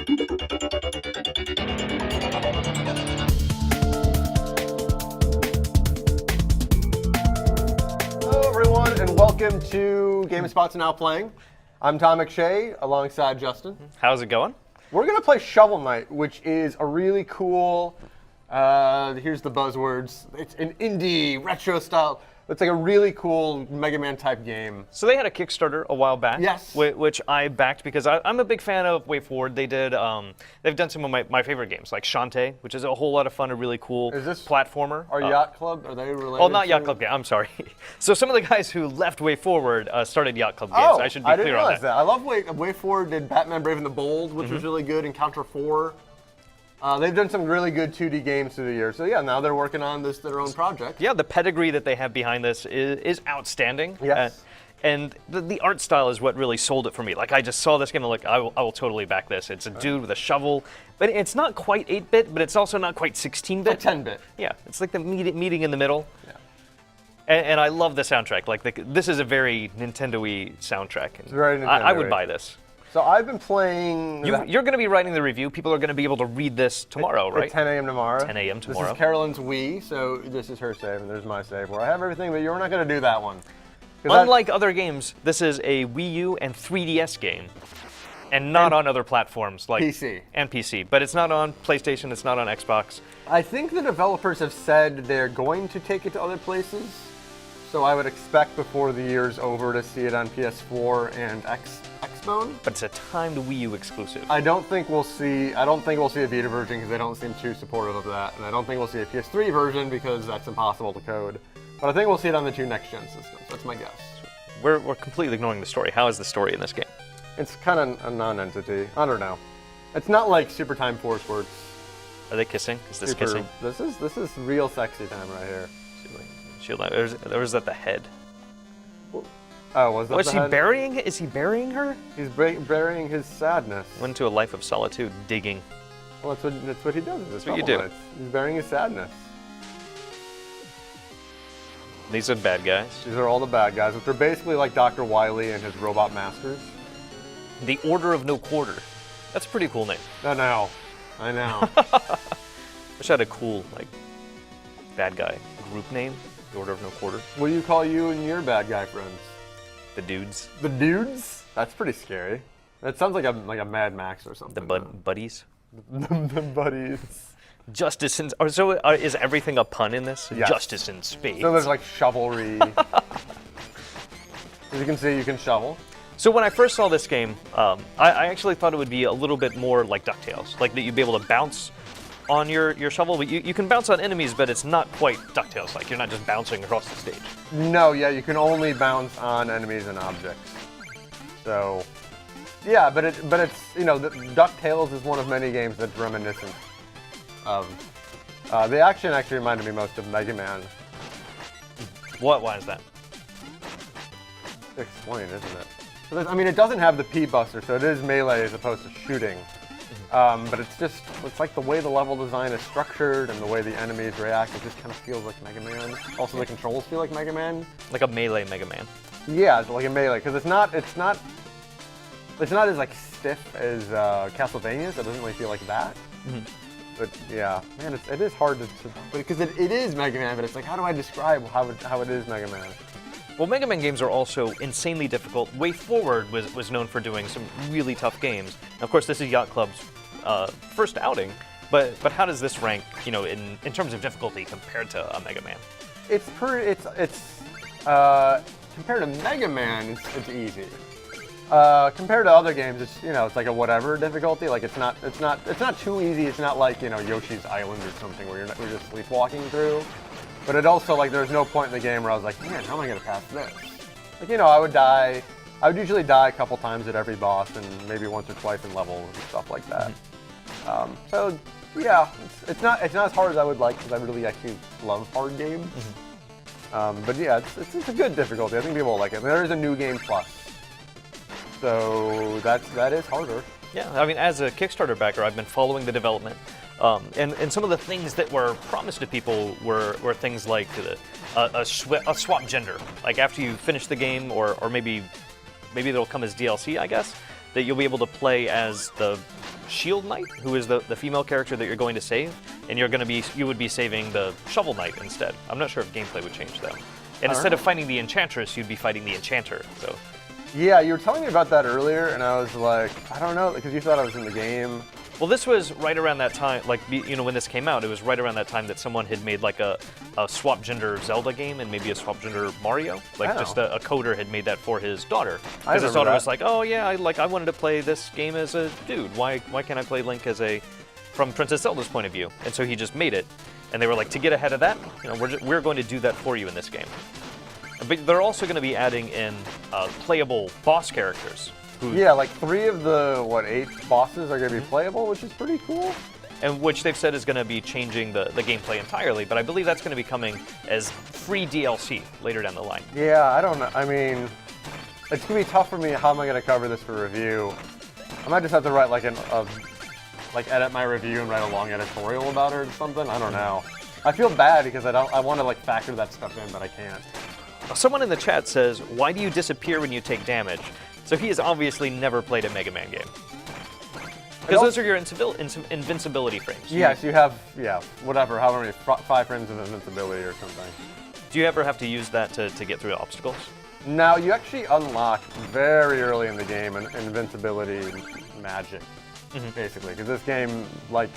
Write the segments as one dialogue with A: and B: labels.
A: Hello, everyone, and welcome to GameSpot's Now Playing. I'm Tom McShay, alongside Justin.
B: How's it going?
A: We're going to play Shovel Knight, which is a really cool, here's the buzzwords, it's an indie, retro style. It's like a really cool Mega Man type game.
B: So they had a Kickstarter a while back,
A: Yes.
B: which I backed because I'm a big fan of WayForward. They've done some of my favorite games, like Shantae, which is a whole lot of fun, a really cool
A: Is this
B: platformer.
A: Our Yacht Club, are they related?
B: Oh, not
A: to-
B: Yacht Club game. I'm sorry. So some of the guys who left WayForward started Yacht Club games.
A: Oh,
B: I should be
A: didn't
B: clear on
A: realize
B: that.
A: I love WayForward did Batman Brave and the Bold, which was really good, Encounter 4. They've done some really good 2D games through the years. So yeah, now they're working on their own project.
B: Yeah, the pedigree that they have behind this is outstanding.
A: Yes.
B: And the art style is what really sold it for me. Like, I just saw this game and I will totally back this. It's a dude with a shovel, but it's not quite 8-bit, but it's also not quite 16-bit.
A: Like 10-bit.
B: Yeah, it's like the meeting in the middle.
A: Yeah.
B: And I love the soundtrack. Like, this is a very Nintendo-y soundtrack. It's
A: very
B: I would
A: Nintendo-y.
B: buy this.
A: So I've been playing...
B: You're going to be writing the review. People are going to be able to read this tomorrow, right?
A: At 10 a.m. tomorrow.
B: 10 a.m. tomorrow.
A: This is Carolyn's Wii, so this is her save, and there's my save, where I have everything, but you're not going to do that one.
B: Unlike other games, this is a Wii U and 3DS game, and not on other platforms like
A: PC.
B: And PC. But it's not on PlayStation. It's not on Xbox.
A: I think the developers have said they're going to take it to other places, so I would expect before the year's over to see it on PS4 and Xbone.
B: But it's a timed Wii U exclusive.
A: I don't think we'll see a Vita version because they don't seem too supportive of that, and I don't think we'll see a PS3 version because that's impossible to code. But I think we'll see it on the two next-gen systems. That's my guess.
B: We're completely ignoring the story. How is the story in this game?
A: It's kind of a non-entity. I don't know. It's not like Super Time Force where it's
B: Are they kissing? Is this
A: super,
B: kissing?
A: This is real sexy time right here.
B: Or is that the head?
A: Oh, was that
B: Was
A: the
B: he
A: head?
B: burying? Is he burying her?
A: He's burying his sadness.
B: Went to a life of solitude, digging.
A: Well, that's what he does.
B: That's what you do.
A: He's burying his sadness.
B: These are bad guys.
A: These are all the bad guys, which are basically like Dr. Wily and his robot masters.
B: The Order of No Quarter. That's a pretty cool name.
A: I know.
B: Wish I had a cool, bad guy group name. The Order of No Quarter.
A: What do you call you and your bad guy friends?
B: The dudes.
A: The dudes? That's pretty scary. That sounds like a Mad Max or
B: The
A: something.
B: buddies.
A: The buddies.
B: Justice in... is everything a pun in this?
A: Yes.
B: Justice in spades.
A: So there's like shovelry. As you can see, you can shovel.
B: So when I first saw this game, I actually thought it would be a little bit more like DuckTales. Like that you'd be able to bounce on your shovel. But you can bounce on enemies, but it's not quite DuckTales. Like you're not just bouncing across the stage.
A: No, yeah, you can only bounce on enemies and objects. So, yeah, but it's DuckTales is one of many games that's reminiscent of. The action actually reminded me most of Mega Man.
B: Why is that?
A: Explain, isn't it? So I mean, it doesn't have the P-Buster, so it is melee as opposed to shooting. But it's like the way the level design is structured and the way the enemies react, it just kind of feels like Mega Man. Also, the controls feel like Mega Man.
B: Like a melee Mega Man.
A: Yeah, it's like a melee, because it's not as like stiff as Castlevania's. It doesn't really feel like that. But yeah, man, it is hard to because it is Mega Man, but it's like, how do I describe how it is Mega Man?
B: Well, Mega Man games are also insanely difficult. WayForward was known for doing some really tough games. And of course, this is Yacht Club's first outing, but how does this rank, in terms of difficulty compared to a Mega Man?
A: It's compared to Mega Man, it's easy. Compared to other games, it's like a whatever difficulty. Like it's not too easy. It's not like Yoshi's Island or something where you're just sleepwalking through. But it also there's no point in the game where I was like, man, how am I gonna pass this? Like I would die. I would usually die a couple times at every boss and maybe once or twice in levels and stuff like that. So yeah, it's not as hard as I would like because I really actually love hard games. But yeah, it's a good difficulty. I think people will like it. There is a new game plus. So that is harder.
B: Yeah, I mean, as a Kickstarter backer, I've been following the development, and some of the things that were promised to people were things like a swap gender. Like after you finish the game, or maybe it'll come as DLC, I guess, that you'll be able to play as the Shield Knight, who is the female character that you're going to save, and you would be saving the Shovel Knight instead. I'm not sure if gameplay would change though. And instead of fighting the Enchantress, you'd be fighting the Enchanter. So.
A: Yeah, you were telling me about that earlier, and I was like, I don't know, because you thought I was in the game.
B: Well, this was right around that time, like, you know, when this came out, it was right around that time that someone had made like a swap gender Zelda game and maybe a swap gender Mario. Like, just a coder had made that for his daughter. Because his daughter was like, oh yeah, I wanted to play this game as a dude. Why can't I play Link from Princess Zelda's point of view? And so he just made it. And they were like, to get ahead of that, you know, we're going to do that for you in this game. But they're also going to be adding in playable boss characters.
A: Yeah, like 3 of the, 8 bosses are going to be playable, which is pretty cool.
B: And which they've said is going to be changing the gameplay entirely, but I believe that's going to be coming as free DLC later down the line.
A: Yeah, I don't know. I mean, it's going to be tough for me. How am I going to cover this for review? I might just have to write edit my review and write a long editorial about it or something. I don't know. I feel bad because I want to factor that stuff in, but I can't.
B: Someone in the chat says, why do you disappear when you take damage? So he has obviously never played a Mega Man game. Because those are your invincibility frames.
A: Yes, you have, however many, 5 frames of invincibility or something.
B: Do you ever have to use that to get through the obstacles?
A: No, you actually unlock very early in the game an invincibility magic, basically. Because this game, it's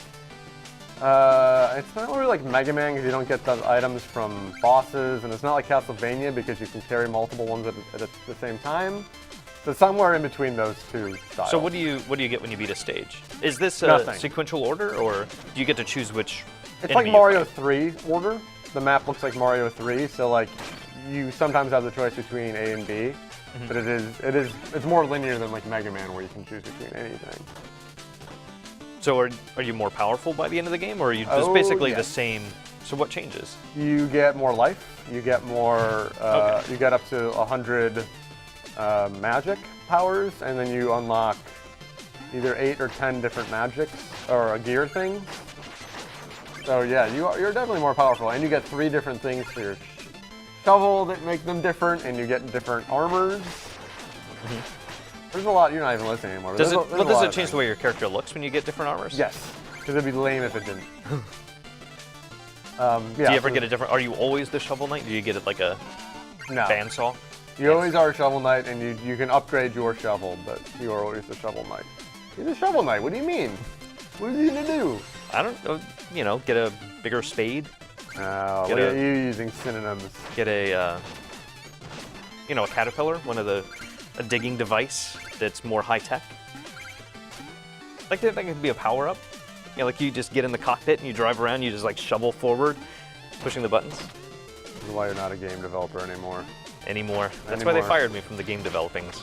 A: not really like Mega Man because you don't get the items from bosses, and it's not like Castlevania because you can carry multiple ones at the same time. So somewhere in between those two styles.
B: So what do you get when you beat a stage? Is this a sequential order, or do you get to choose which?
A: It's like Mario 3 order. The map looks like Mario 3, so you sometimes have the choice between A and B, but it's more linear than like Mega Man where you can choose between anything.
B: So are you more powerful by the end of the game, or are you just basically the same? So what changes?
A: You get more life. You get more. You get up to 100 magic powers, and then you unlock either 8 or 10 different magics or gear things. So yeah, you're definitely more powerful, and you get 3 different things for your shovel that make them different, and you get different armors. There's a lot. You're not even listening anymore.
B: Does it change the way your character looks when you get different armors?
A: Yes, because it'd be lame if it didn't.
B: Do you ever get a different? Are you always the Shovel Knight? Do you get it like a bandsaw?
A: You always are a Shovel Knight, and you can upgrade your shovel, but you are always the Shovel Knight. He's a Shovel Knight. What do you mean? What is he gonna do?
B: I don't know. You know, get a bigger spade.
A: Look at you using synonyms.
B: Get a, a caterpillar, a digging device that's more high tech. Like that could be a power up. You know, like you just get in the cockpit and you drive around, you just shovel forward, pushing the buttons.
A: This is why you're not a game developer anymore.
B: That's why they fired me from the game developings.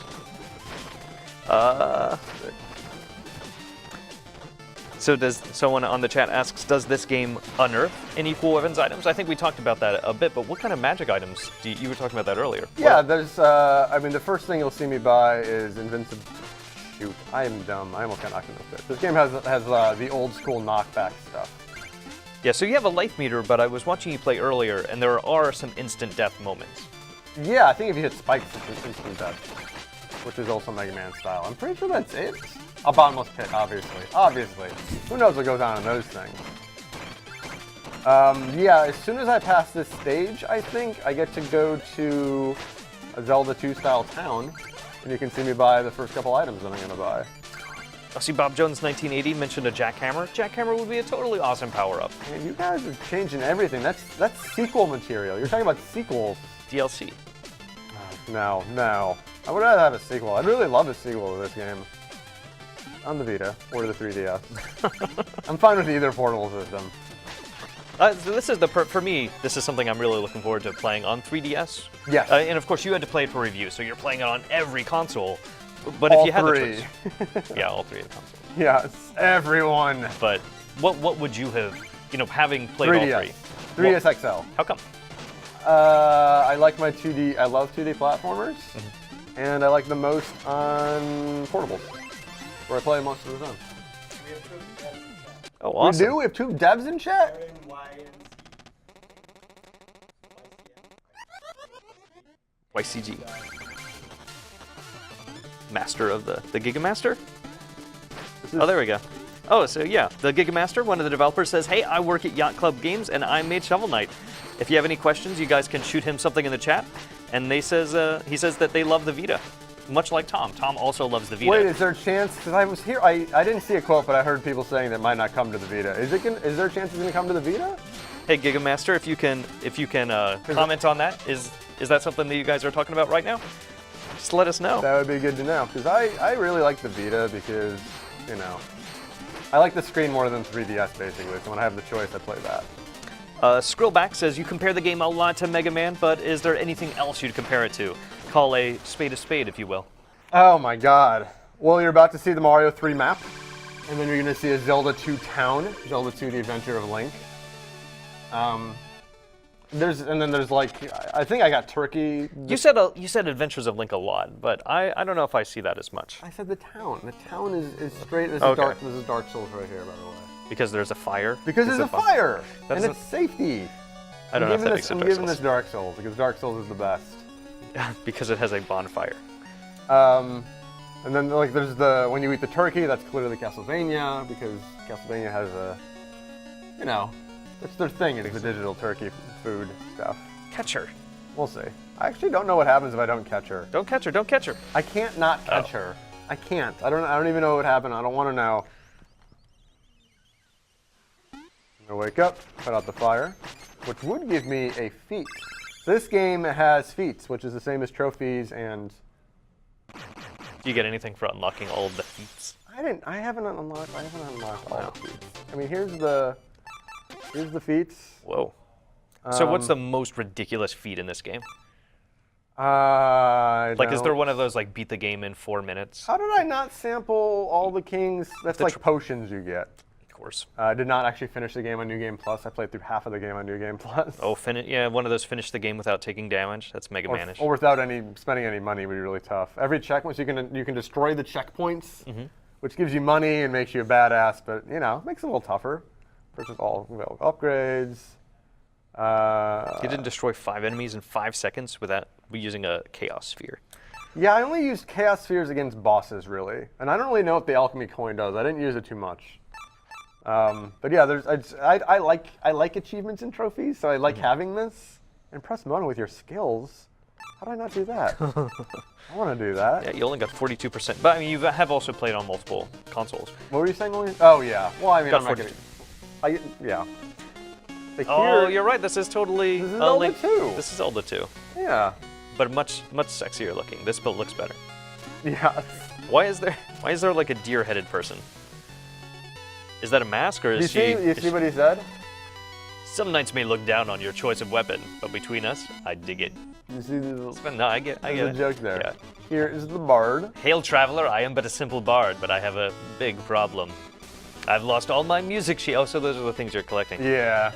B: So someone on the chat asks, does this game unearth any cool weapons items? I think we talked about that a bit, but what kind of magic items? You were talking about that earlier.
A: Yeah, there's, the first thing you'll see me buy is invincible. Shoot, I am dumb. I almost got knocked in the face. This game has the old school knockback stuff.
B: Yeah, so you have a life meter, but I was watching you play earlier, and there are some instant death moments.
A: Yeah, I think if you hit spikes, it's instant death, which is also Mega Man style. I'm pretty sure that's it. A bottomless pit, obviously. Obviously. Who knows what goes on in those things? Yeah, as soon as I pass this stage, I think I get to go to a Zelda 2 style town, and you can see me buy the first couple items that I'm going to buy.
B: I see Bob Jones 1980 mentioned a jackhammer. Jackhammer would be a totally awesome power-up.
A: Man, you guys are changing everything. That's sequel material. You're talking about sequels.
B: DLC.
A: No. I would rather have a sequel. I'd really love a sequel to this game. On the Vita or the 3DS. I'm fine with either portable system.
B: So this is for me, this is something I'm really looking forward to playing on 3DS.
A: Yes.
B: And of course, you had to play it for review, so you're playing it on every console. But if you had the choice, yeah, all 3 of the consoles.
A: Yes, everyone.
B: But what would you have, having played 3DS. All 3?
A: 3DS XL.
B: How come?
A: I like my 2D. I love 2D platformers, and I like them most on portables, where I play most of the time.
C: We have 2 devs in chat.
B: Oh, awesome.
A: We do? We have 2 devs in chat?
C: Aaron, Y, and
B: YCG. Master of the Giga Master? Oh, there we go. Oh, so yeah, the Gigamaster, one of the developers, says, "Hey, I work at Yacht Club Games, and I made Shovel Knight. If you have any questions, you guys can shoot him something in the chat." And he says that they love the Vita, much like Tom. Tom also loves the Vita.
A: Wait, is there a chance? Because I was here, I didn't see a quote, but I heard people saying that it might not come to the Vita. Is there a chance it's gonna come to the Vita?
B: Hey, Gigamaster, if you can comment on that, is that something that you guys are talking about right now? Just let us know.
A: That would be good to know, because I really like the Vita because, you know, I like the screen more than 3DS basically, so when I have the choice, I play that.
B: Skrillback says, you compare the game a lot to Mega Man, but is there anything else you'd compare it to? Call a spade, if you will.
A: Oh my god. Well, you're about to see the Mario 3 map, and then you're going to see a Zelda 2 town, Zelda 2 The Adventure of Link. There's like, I think I got Turkey.
B: You said Adventures of Link a lot, but I don't know if I see that as much.
A: I said the town. The town is straight. This is Dark Souls right here, by the way.
B: Because there's a fire?
A: Because there's a fire! And
B: That's
A: it's safety.
B: I don't know if that makes it
A: I'm
B: Dark
A: giving
B: Souls.
A: this Dark Souls, because Dark Souls is the best.
B: Because it has a bonfire.
A: And then like there's when you eat the turkey, that's clearly Castlevania, because Castlevania has a, you know, that's their thing, is the digital turkey food stuff.
B: Catch her.
A: We'll see. I actually don't know what happens if I don't catch her.
B: Don't catch her, don't catch her.
A: I can't not catch her. I can't. I don't even know what would happen. I don't want to know. I'm gonna wake up, put out the fire, which would give me a feat. This game has feats, which is the same as trophies and.
B: Do you get anything for unlocking all of the feats?
A: I haven't unlocked all the feats. I mean, here's the feats.
B: Whoa. So what's the most ridiculous feat in this game?
A: Like,
B: is there one of those like beat the game in 4 minutes?
A: How did I not sample all the kings? That's like potions you get.
B: Of course.
A: I did not actually finish the game on New Game Plus. I played through half of the game on New Game Plus.
B: Oh, one of those finish the game without taking damage. That's Mega Man-ish.
A: Or without spending any money would be really tough. Every checkpoint, you can destroy the checkpoints, which gives you money and makes you a badass, but you know, makes it a little tougher. Purchase all available upgrades.
B: You didn't destroy 5 enemies in 5 seconds without using a Chaos Sphere.
A: Yeah, I only used Chaos Spheres against bosses, really. And I don't really know what the Alchemy Coin does. I didn't use it too much. But yeah, I like achievements and trophies, so I like having this. And press button with your skills. How did I not do that? I want to do that.
B: Yeah, you only got 42%. But I mean, you have also played on multiple consoles.
A: What were you saying? Oh yeah. Well, I mean,
B: Got
A: I'm not
B: 42.
A: gonna. Yeah. But
B: Oh,
A: here,
B: you're right. This is totally
A: This is Zelda
B: Link.
A: 2.
B: This is Zelda 2,
A: Yeah.
B: but much sexier looking. This build looks better.
A: Yeah.
B: Why is there like a deer-headed person? Is that a mask or is she?
A: You see what he said?
B: Some knights may look down on your choice of weapon, but between us, I dig it.
A: You see the
B: But no, I get
A: there's
B: it.
A: a joke there.
B: Yeah.
A: Here is the bard.
B: Hail, traveler! I am but a simple bard, but I have a big problem. I've lost all my music sheets. Oh, so those are the things you're collecting.
A: Yeah.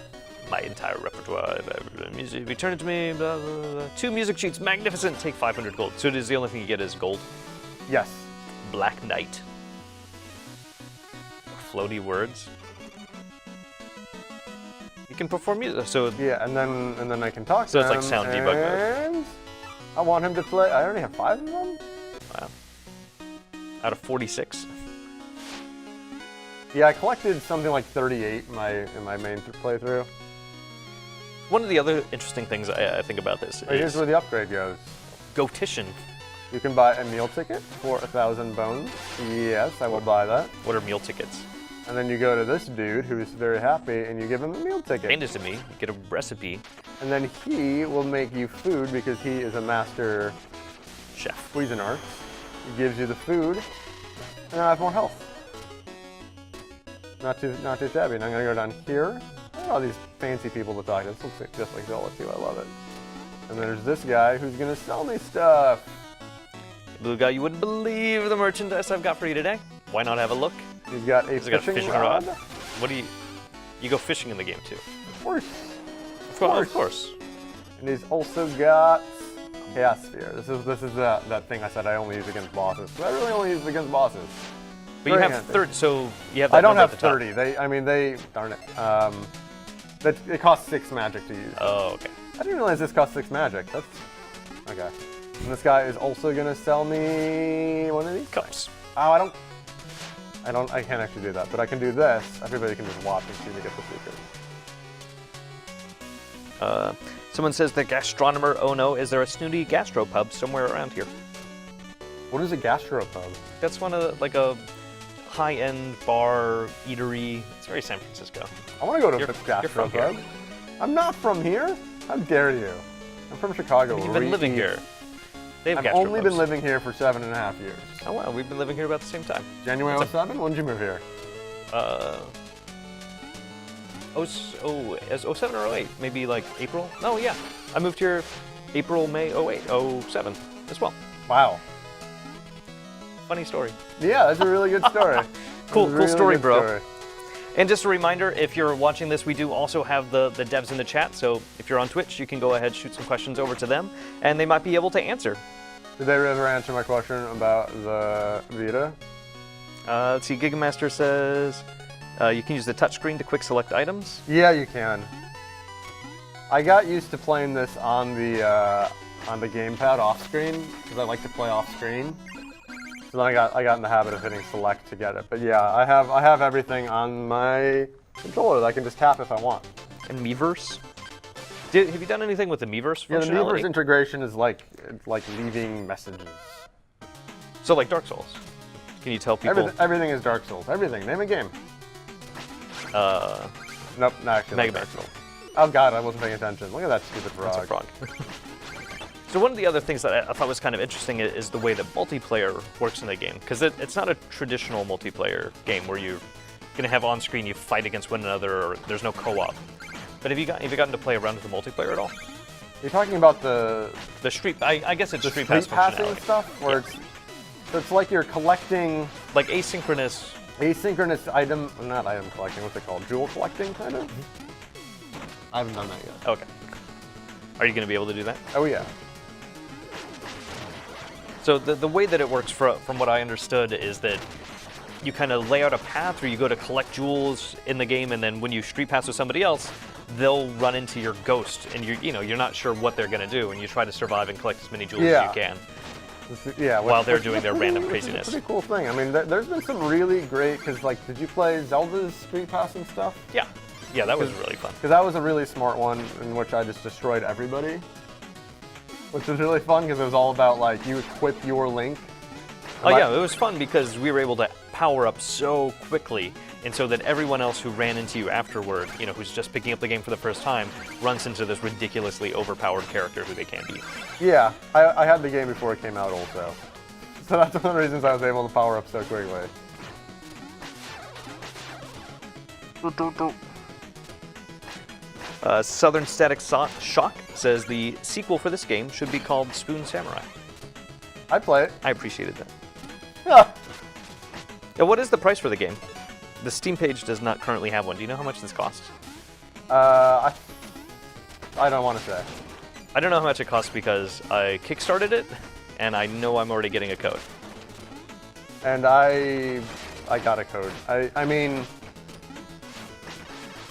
B: My entire repertoire of music. Return it to me. Blah, blah, blah. 2 music sheets. Magnificent. Take 500 gold. So it is the only thing you get is gold.
A: Yes.
B: Black Knight. Floaty words. You can perform music. So
A: Yeah, and then I can talk
B: So
A: to
B: it's
A: him.
B: like sound debug mode.
A: And I want him to play. I already have 5 of them.
B: wow. Out of 46.
A: Yeah, I collected something like 38 in my main playthrough.
B: One of the other interesting things I think about this
A: Right, here's
B: is
A: where the upgrade goes.
B: Gotition.
A: You can buy a meal ticket for 1,000 bones. Yes, I will buy that.
B: What are meal tickets?
A: And then you go to this dude who's very happy and you give him a meal ticket.
B: Hand it to me. You get a recipe.
A: And then he will make you food because he is a master
B: Chef.
A: Cuisinart. He gives you the food, and I have more health. Not too shabby. And I'm gonna go down here. Look at all these fancy people to talk to. This looks just like Zelda 2. I love it. And then there's this guy who's gonna sell me stuff.
B: Blue guy, you wouldn't believe the merchandise I've got for you today. Why not have a look?
A: He's got a
B: He's got a
A: fishing
B: fishing
A: rod.
B: rod. What do you go fishing in the game too?
A: Of course.
B: Of course.
A: And he's also got Chaos Sphere. This is that thing I said I only use against bosses. But I really only use it against bosses.
B: But you
A: Very
B: have
A: handy.
B: 30, so you have that
A: I don't
B: number
A: have
B: at the top.
A: 30. Darn it. It costs 6 magic to use.
B: Oh, okay.
A: I didn't realize this cost 6 magic. That's okay. And this guy is also gonna sell me one of these
B: Cups.
A: Oh, I don't. I can't actually do that, but I can do this. Everybody can just watch and see me get the secret.
B: Someone says the gastronomer. Oh no, is there a snooty gastropub somewhere around here?
A: What is a gastropub?
B: That's one of the, like a high-end bar eatery. It's very San Francisco.
A: I want to go to
B: You're
A: the
B: from
A: gastropub.
B: here.
A: I'm not from here. How dare you? I'm from Chicago.
B: You've
A: where
B: been
A: we
B: living
A: eat.
B: here. They have
A: I've only been
B: gastropubs.
A: living here for 7.5 years.
B: Oh wow, we've been living here about the same time.
A: January 07? When did you move here?
B: As 07 or 08, maybe like April? No, yeah. I moved here April, May 08, 07 as well.
A: Wow.
B: Funny story.
A: Yeah, that's a really good story.
B: Cool,
A: That's a
B: cool story,
A: good
B: bro.
A: story.
B: And just a reminder, if you're watching this, we do also have the devs in the chat, so if you're on Twitch, you can go ahead, shoot some questions over to them, and they might be able to answer.
A: Did they ever answer my question about the Vita?
B: Let's see, Gigamaster says you can use the touchscreen to quick select items.
A: Yeah, you can. I got used to playing this on the gamepad off screen because I like to play off screen. So then I got in the habit of hitting select to get it. But yeah, I have everything on my controller that I can just tap if I want.
B: And Miiverse. Have you done anything with the Miiverse
A: Yeah, the
B: functionality?
A: Miiverse integration is like leaving messages.
B: So like Dark Souls. Can you tell people?
A: Everything is Dark Souls. Everything. Name a game. Nope, not actually.
B: Mega
A: not
B: Man.
A: Dark Souls. Oh god, I wasn't paying attention. Look at that stupid frog.
B: That's a frog. So one of the other things that I thought was kind of interesting is the way that multiplayer works in the game, because it's not a traditional multiplayer game where you're going to have on screen you fight against one another or there's no co-op. But have you gotten to play around with the multiplayer at all?
A: You're talking about the
B: Street, I guess it's
A: the
B: Street
A: street
B: Pass
A: passing
B: functionality.
A: stuff, where
B: Yeah.
A: it's like you're collecting
B: Like asynchronous.
A: asynchronous not item collecting. What's it called? Jewel collecting, kind of. I haven't done that yet.
B: Okay. Are you going to be able to do that?
A: Oh yeah.
B: So the way that it works, from what I understood, is that you kind of lay out a path where you go to collect jewels in the game, and then when you street pass with somebody else, they'll run into your ghost, and you're not sure what they're going to do, and you try to survive and collect as many jewels
A: Yeah.
B: as you can.
A: Yeah.
B: While they're doing their random craziness.
A: It's a pretty cool thing. I mean, there's been some really great. Because like, did you play Zelda's street passing stuff?
B: Yeah, that was really fun.
A: Because that was a really smart one in which I just destroyed everybody. Which was really fun because it was all about like you equip your Link.
B: Oh yeah, it was fun because we were able to power up so quickly, and so that everyone else who ran into you afterward, who's just picking up the game for the first time, runs into this ridiculously overpowered character who they can't beat.
A: Yeah, I had the game before it came out also. So that's one of the reasons I was able to power up so quickly.
B: Southern Static Shock says the sequel for this game should be called Spoon Samurai.
A: I'd play it.
B: I appreciated that.
A: Yeah.
B: Now, what is the price for the game? The Steam page does not currently have one. Do you know how much this costs?
A: I don't want to say.
B: I don't know how much it costs because I kickstarted it, and I know I'm already getting a code.
A: And I got a code. I mean,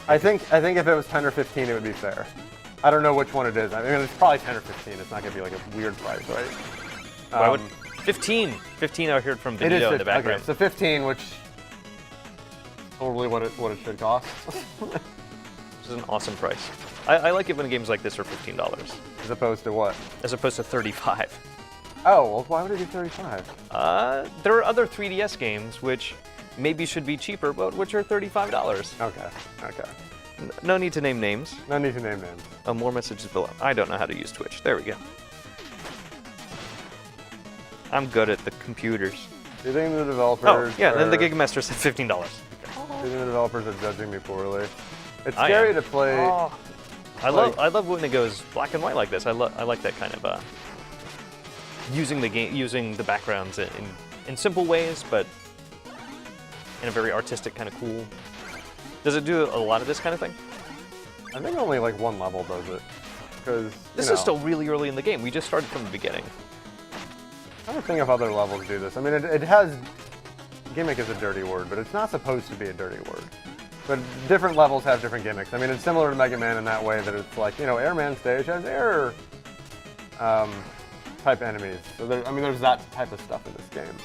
A: I think if it was 10 or 15, it would be fair. I don't know which one it is. I mean, it's probably 10 or 15. It's not gonna be like a weird price, right?
B: Why would 15? 15 I heard from
A: It is
B: Benito in the
A: 15.
B: background.
A: Okay, so 15, which totally what it should cost.
B: This is an awesome price. I like it when games like this are $15,
A: As opposed to what?
B: as opposed to 35.
A: Oh, well, why would it be 35?
B: There are other 3DS games which maybe should be cheaper, but which are $35.
A: Okay.
B: No need to name names.
A: No need to name names.
B: More messages below. I don't know how to use Twitch. There we go. I'm good at the computers.
A: Do you think the developers?
B: Oh, yeah, then the
A: are-
B: Gigamaster said $15.
A: Do you think the developers are judging me poorly? It's
B: I
A: scary
B: am.
A: to play.
B: Oh, I love when it goes black and white like this. I like that kind of using the backgrounds in simple ways, but in a very artistic kind of cool. Does it do a lot of this kind of thing?
A: I think only like one level does it. Because
B: This is still really early in the game. We just started from the beginning.
A: I don't think if other levels do this. I mean, it has. Gimmick is a dirty word, but it's not supposed to be a dirty word. But different levels have different gimmicks. I mean, it's similar to Mega Man in that way that it's like, Airman stage has air type enemies. So there's that type of stuff in this game.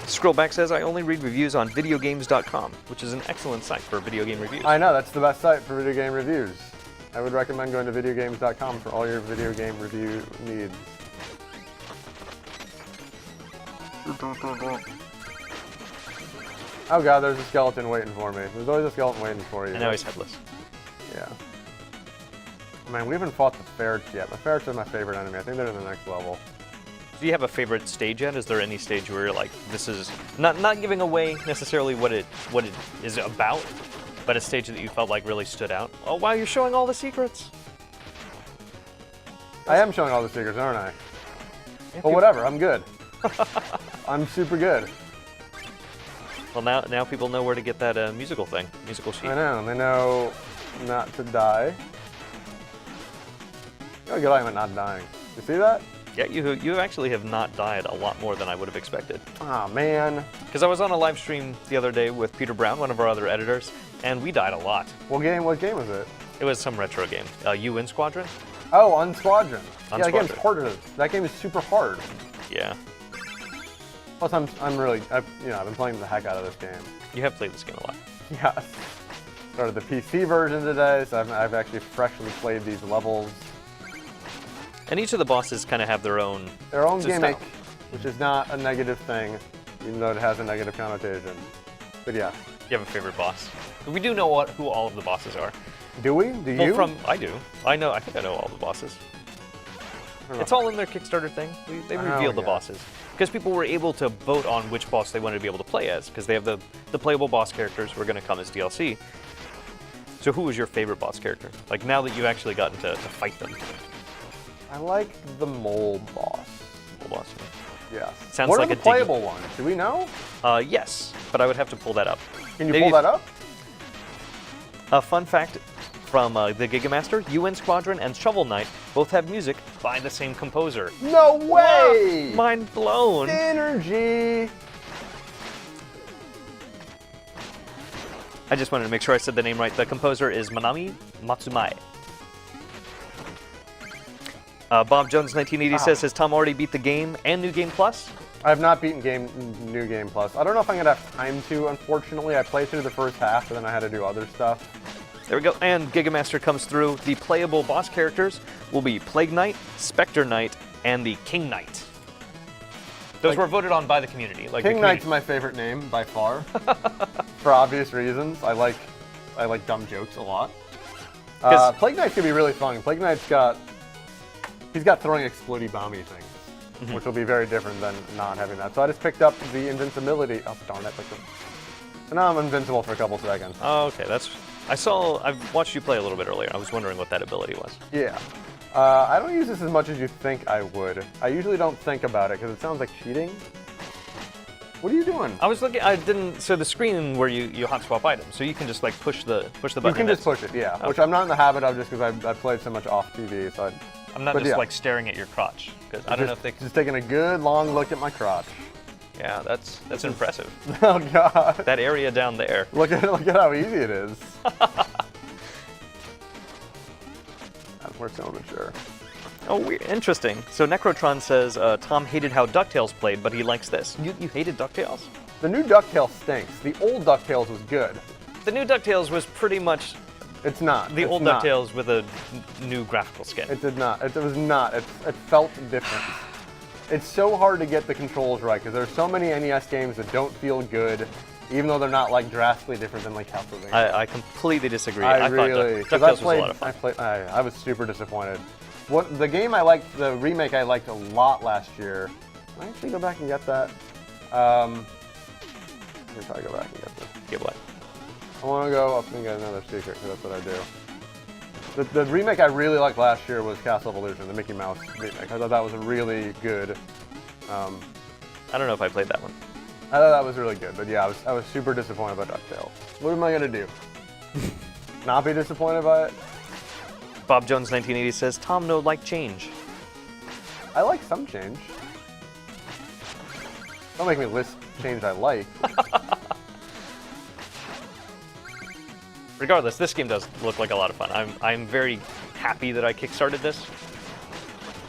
B: Scrollback says, I only read reviews on videogames.com, which is an excellent site for video game reviews.
A: I know, that's the best site for video game reviews. I would recommend going to videogames.com for all your video game review needs. Oh god, there's a skeleton waiting for me. There's always a skeleton waiting for you.
B: And now he's headless.
A: Yeah. Man, we haven't fought the ferrets yet. The ferrets are my favorite enemy. I think they're in the next level.
B: Do you have a favorite stage yet? Is there any stage where you're like, this is not giving away necessarily what it is about, but a stage that you felt like really stood out? Oh wow, you're showing all the secrets.
A: I am showing all the secrets, aren't I?
B: Yeah,
A: Well, whatever. I'm good. I'm super good.
B: Well, now people know where to get that musical sheet.
A: I know. They know not to die. You're good at not dying. You see that?
B: Yeah, you actually have not died a lot more than I would have expected.
A: Aw, man.
B: Because I was on a live stream the other day with Peter Brown, one of our other editors, and we died a lot.
A: What game was it?
B: It was some retro game. UN Squadron?
A: Oh, Unsquadron. Yeah, that game's
B: Unsquadron.
A: harder. That game is super hard.
B: Yeah.
A: Plus, I've been playing the heck out of this game.
B: You have played this game a lot.
A: Yeah. Started the PC version today, so I've actually freshly played these levels.
B: And each of the bosses kind of have their own
A: Gimmick,
B: style.
A: which is not a negative thing, even though it has a negative connotation. But yeah.
B: You have a favorite boss? We do know who all of the bosses are.
A: Do we? Do you?
B: Well, I do. I think I know all the bosses. It's all in their Kickstarter thing. They revealed the
A: yeah.
B: bosses. Because people were able to vote on which boss they wanted to be able to play as, because they have the playable boss characters who are going to come as DLC. So who was your favorite boss character? Like, now that you've actually gotten to fight them.
A: I like the mole boss.
B: Mole boss.
A: Yes.
B: Sounds
A: what
B: like
A: are
B: a
A: the playable ones? Do we know?
B: Yes, but I would have to pull that up.
A: Can you pull that up?
B: A fun fact from the Gigamaster, UN Squadron and Shovel Knight both have music by the same composer.
A: No way!
B: Mind blown.
A: Synergy!
B: I just wanted to make sure I said the name right. The composer is Manami Matsumae. Bob Jones 1980 says, has Tom already beat the game and New Game Plus?
A: I have not beaten New Game Plus. I don't know if I'm going to have time to, unfortunately. I played through the first half, and then I had to do other stuff.
B: There we go. And Gigamaster comes through. The playable boss characters will be Plague Knight, Spectre Knight, and the King Knight. Those were voted on by the community.
A: King Knight's my favorite name, by far. For obvious reasons. I like dumb jokes a lot. Plague Knight could be really fun. Plague Knight's he's got throwing explodey bomby things, which will be very different than not having that. So I just picked up the invincibility. Oh, darn it. So now I'm invincible for a couple seconds.
B: Oh, okay. I've watched you play a little bit earlier. I was wondering what that ability was.
A: Yeah. I don't use this as much as you think I would. I usually don't think about it because it sounds like cheating. What are you doing?
B: I was looking. I didn't. So the screen where you hot swap items, so you can just like push the button.
A: You can just push it, yeah.
B: Okay.
A: Which I'm not in the habit of just because I've played so much off TV. So
B: I'm not just like staring at your crotch because I don't know if they.
A: Just taking a good long look at my crotch.
B: Yeah, that's impressive.
A: Oh god.
B: That area down there.
A: Look at how easy it is. We're so mature.
B: Oh, weird. Interesting. So Necrotron says Tom hated how DuckTales played, but he likes this. You hated DuckTales?
A: The new DuckTales stinks. The old DuckTales was good.
B: The new DuckTales was pretty much
A: It's not.
B: the old DuckTales with a new graphical skin.
A: It did not. It was not. It felt different. It's so hard to get the controls right because there's so many NES games that don't feel good, even though they're not like drastically different than like Castlevania.
B: I completely disagree.
A: I
B: thought
A: really,
B: DuckTales was a lot of fun.
A: I was super disappointed. The game I liked, the remake I liked a lot last year. Can I actually go back and get that? Let me try to go back and get this.
B: Get what?
A: I want to go up and get another secret because that's what I do. The remake I really liked last year was Castle Evolution, the Mickey Mouse remake. I thought that was a really good.
B: I don't know if I played that one.
A: I thought that was really good, but yeah, I was super disappointed by DuckTales. What am I gonna do? Not be disappointed by it?
B: Bob Jones 1980 says Tom no like change.
A: I like some change. Don't make me list change I like.
B: Regardless, this game does look like a lot of fun. I'm very happy that I kickstarted this.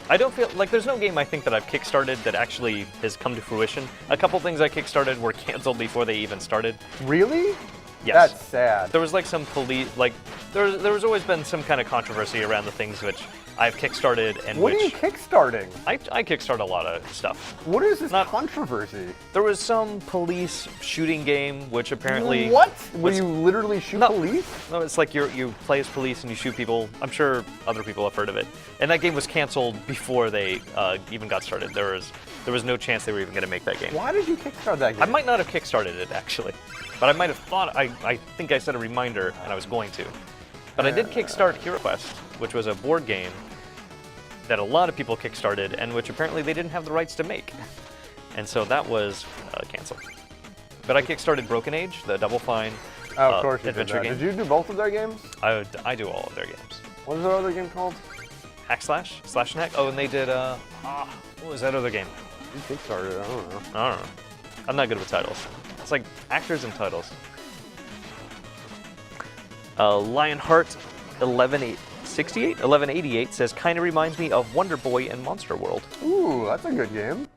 B: I don't feel like there's no game I think that I've kickstarted that actually has come to fruition. A couple things I kickstarted were canceled before they even started.
A: Really?
B: Yes.
A: That's sad.
B: There was like some there was always been some kind of controversy around the things which I've kickstarted and
A: What
B: which
A: are you kickstarting?
B: I kickstart a lot of stuff.
A: What is this
B: Not-
A: controversy?
B: There was some police shooting game which apparently
A: What? Where
B: was-
A: you literally shoot
B: No.
A: police?
B: No, it's like you play as police and you shoot people. I'm sure other people have heard of it. And that game was canceled before they even got started. There was no chance they were even going to make that game.
A: Why did you kickstart that game?
B: I might not have kickstarted it actually, but I might have thought I think I set a reminder and I was going to. But I did kickstart HeroQuest, which was a board game that a lot of people kickstarted and which apparently they didn't have the rights to make. And so that was canceled. But I kickstarted Broken Age, the Double Fine
A: Oh, of course you did
B: adventure
A: that.
B: game.
A: Did you do both of their games?
B: I do all of their games.
A: What is their other game called?
B: Hack Slash? Slash and Hack? Oh, and they did, what was that other game?
A: You kickstarted it, I don't know.
B: I don't know. I'm not good with titles. It's like actors and titles. Lionheart 1188 says, kind of reminds me of Wonder Boy and Monster World.
A: Ooh, that's a good game.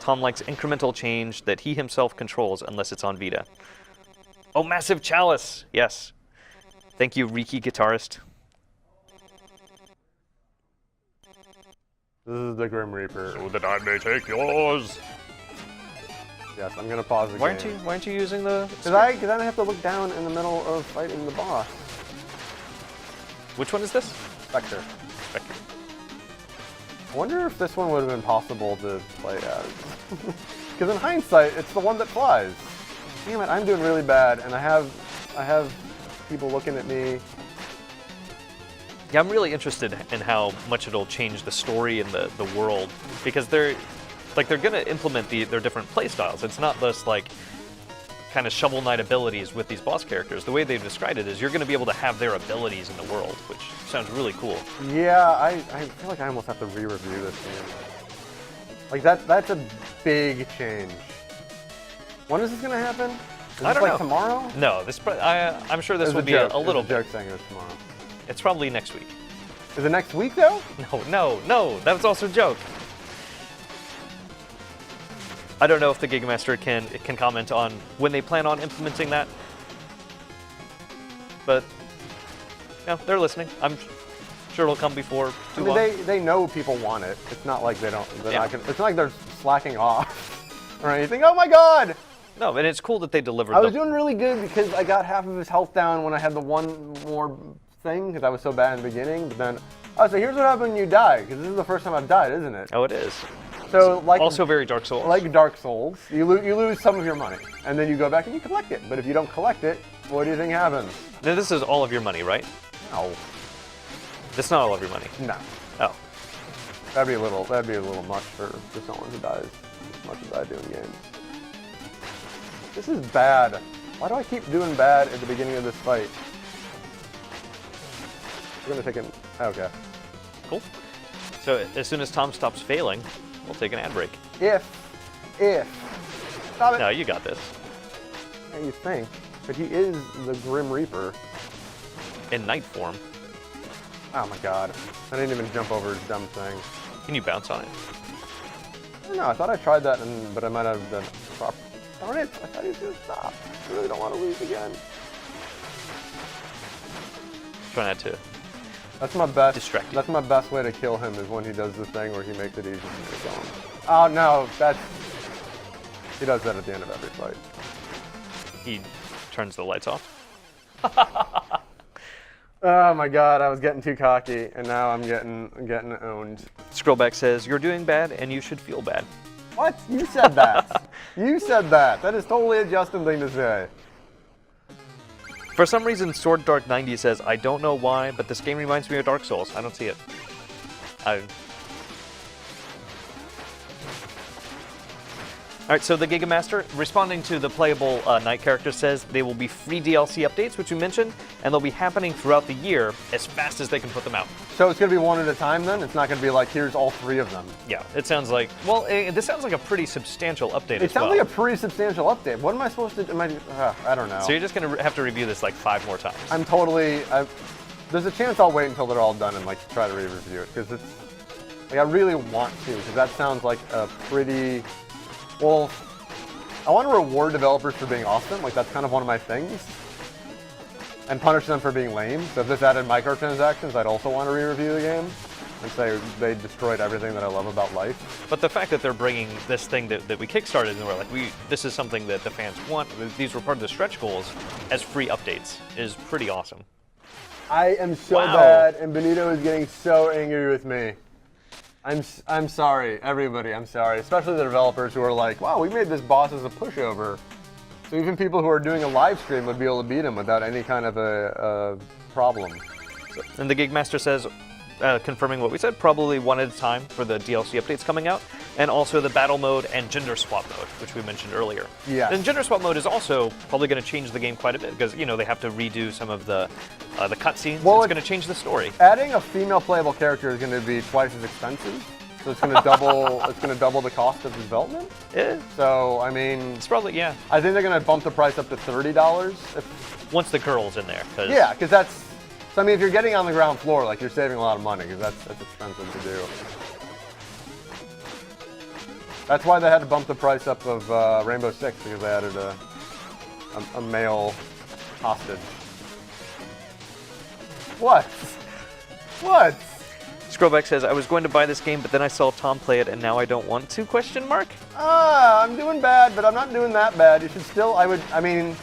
B: Tom likes incremental change that he himself controls unless it's on Vita. Oh, Massive Chalice! Yes. Thank you, Riki Guitarist.
A: This is the Grim Reaper.
B: So that I may take yours.
A: Yes, I'm gonna pause the
B: Why
A: game.
B: aren't you using the?
A: Because I have to look down in the middle of fighting the boss.
B: Which one is this?
A: Spectre.
B: Spectre.
A: I wonder if this one would have been possible to play as. Because in hindsight, it's the one that flies. Damn it, I'm doing really bad, and I have people looking at me.
B: Yeah, I'm really interested in how much it'll change the story and the world, because they're gonna implement their different play styles. It's not just like kind of Shovel Knight abilities with these boss characters. The way they've described it is you're gonna be able to have their abilities in the world, which sounds really cool.
A: Yeah, I feel like I almost have to re-review this game. Like that's a big change. When is this gonna happen? Is
B: I
A: this
B: don't
A: like
B: know.
A: tomorrow?
B: No, I'm sure this
A: There's
B: will be
A: joke.
B: a little
A: There's
B: bit.
A: joke saying it's tomorrow.
B: It's probably next week.
A: Is it next week though?
B: No, that was also a joke. I don't know if the Gigamaster can comment on when they plan on implementing that. But, no, they're listening. I'm sure it'll come before too long.
A: They know people want it. It's not like they're
B: Yeah.
A: not gonna, it's not like they're slacking off or anything. Oh my god!
B: No, and it's cool that they delivered
A: I was
B: the...
A: doing really good because I got half of his health down when I had the one more thing because I was so bad in the beginning. But then, so here's what happens when you die, because this is the first time I've died, isn't it?
B: Oh, it is.
A: So like
B: Also very Dark Souls.
A: like Dark Souls, you lose some of your money, and then you go back and you collect it. But if you don't collect it, what do you think happens?
B: Now, this is all of your money, right?
A: No,
B: It's not all of your money.
A: no,
B: Oh.
A: that'd be a little much for someone who dies as much as I do in games. This is bad. Why do I keep doing bad at the beginning of this fight? We're gonna take an okay.
B: Cool. So as soon as Tom stops failing, we'll take an ad break.
A: If stop it.
B: No, you got this.
A: Yeah, you think, but he is the Grim Reaper.
B: In night form.
A: Oh my god, I didn't even jump over his dumb thing.
B: Can you bounce on it?
A: I don't know. I thought I tried that, but I might have done it proper. Darn it! I thought he was gonna stop. I really don't want to lose again.
B: Try not to.
A: That's my best.
B: Distract you.
A: That's my best way to kill him is when he does the thing where he makes it easy for me to kill him. Oh no, he does that at the end of every fight.
B: He turns the lights off.
A: Oh my god, I was getting too cocky, and now I'm getting owned.
B: Scrollback says, you're doing bad and you should feel bad.
A: What? You said that. You said that. That is totally a Justin thing to say.
B: For some reason, Sword Dark 90 says, I don't know why, but this game reminds me of Dark Souls. I don't see it. Alright, so the Gigamaster, responding to the playable Knight character, says they will be free DLC updates, which we mentioned, and they'll be happening throughout the year as fast as they can put them out.
A: So it's gonna be one at a time then? It's not gonna be like, here's all three of them.
B: Yeah, it sounds like, well, this sounds like a pretty substantial update
A: It
B: as
A: sounds
B: well.
A: like a pretty substantial update. What am I supposed to do? I don't know.
B: So you're just going to have to review this like 5 more times.
A: I'm totally, there's a chance I'll wait until they're all done and like try to re-review it because it's like I really want to because that sounds like a pretty well. I want to reward developers for being awesome. Like that's kind of one of my things, and punish them for being lame. So if this added microtransactions, I'd also want to re-review the game and say they destroyed everything that I love about life.
B: But the fact that they're bringing this thing that we kickstarted and we're like, this is something that the fans want. These were part of the stretch goals as free updates is pretty awesome.
A: I am so
B: Wow.
A: bad, and Benito is getting so angry with me. I'm sorry, everybody. I'm sorry, especially the developers who are like, "Wow, we made this boss as a pushover." So even people who are doing a live stream would be able to beat him without any kind of a problem.
B: And the Gigmaster says, confirming what we said, probably one at a time for the DLC updates coming out, and also the battle mode and gender swap mode, which we mentioned earlier.
A: Yes.
B: And gender swap mode is also probably going to change the game quite a bit because they have to redo some of the cutscenes.
A: Well,
B: it's going to change the story.
A: Adding a female playable character is going to be twice as expensive, so it's going to double. It's going to double the cost of development.
B: Yeah,
A: So I mean,
B: it's probably
A: I think they're going to bump the price up to $30.
B: once the girl's in there.
A: Yeah, because that's. So I mean, if you're getting on the ground floor, like you're saving a lot of money because that's expensive to do. That's why they had to bump the price up of Rainbow Six because they added a male hostage. What? What?
B: Scrollback says, I was going to buy this game, but then I saw Tom play it, and now I don't want to, question mark?
A: I'm doing bad, but I'm not doing that bad. You should still, I mean,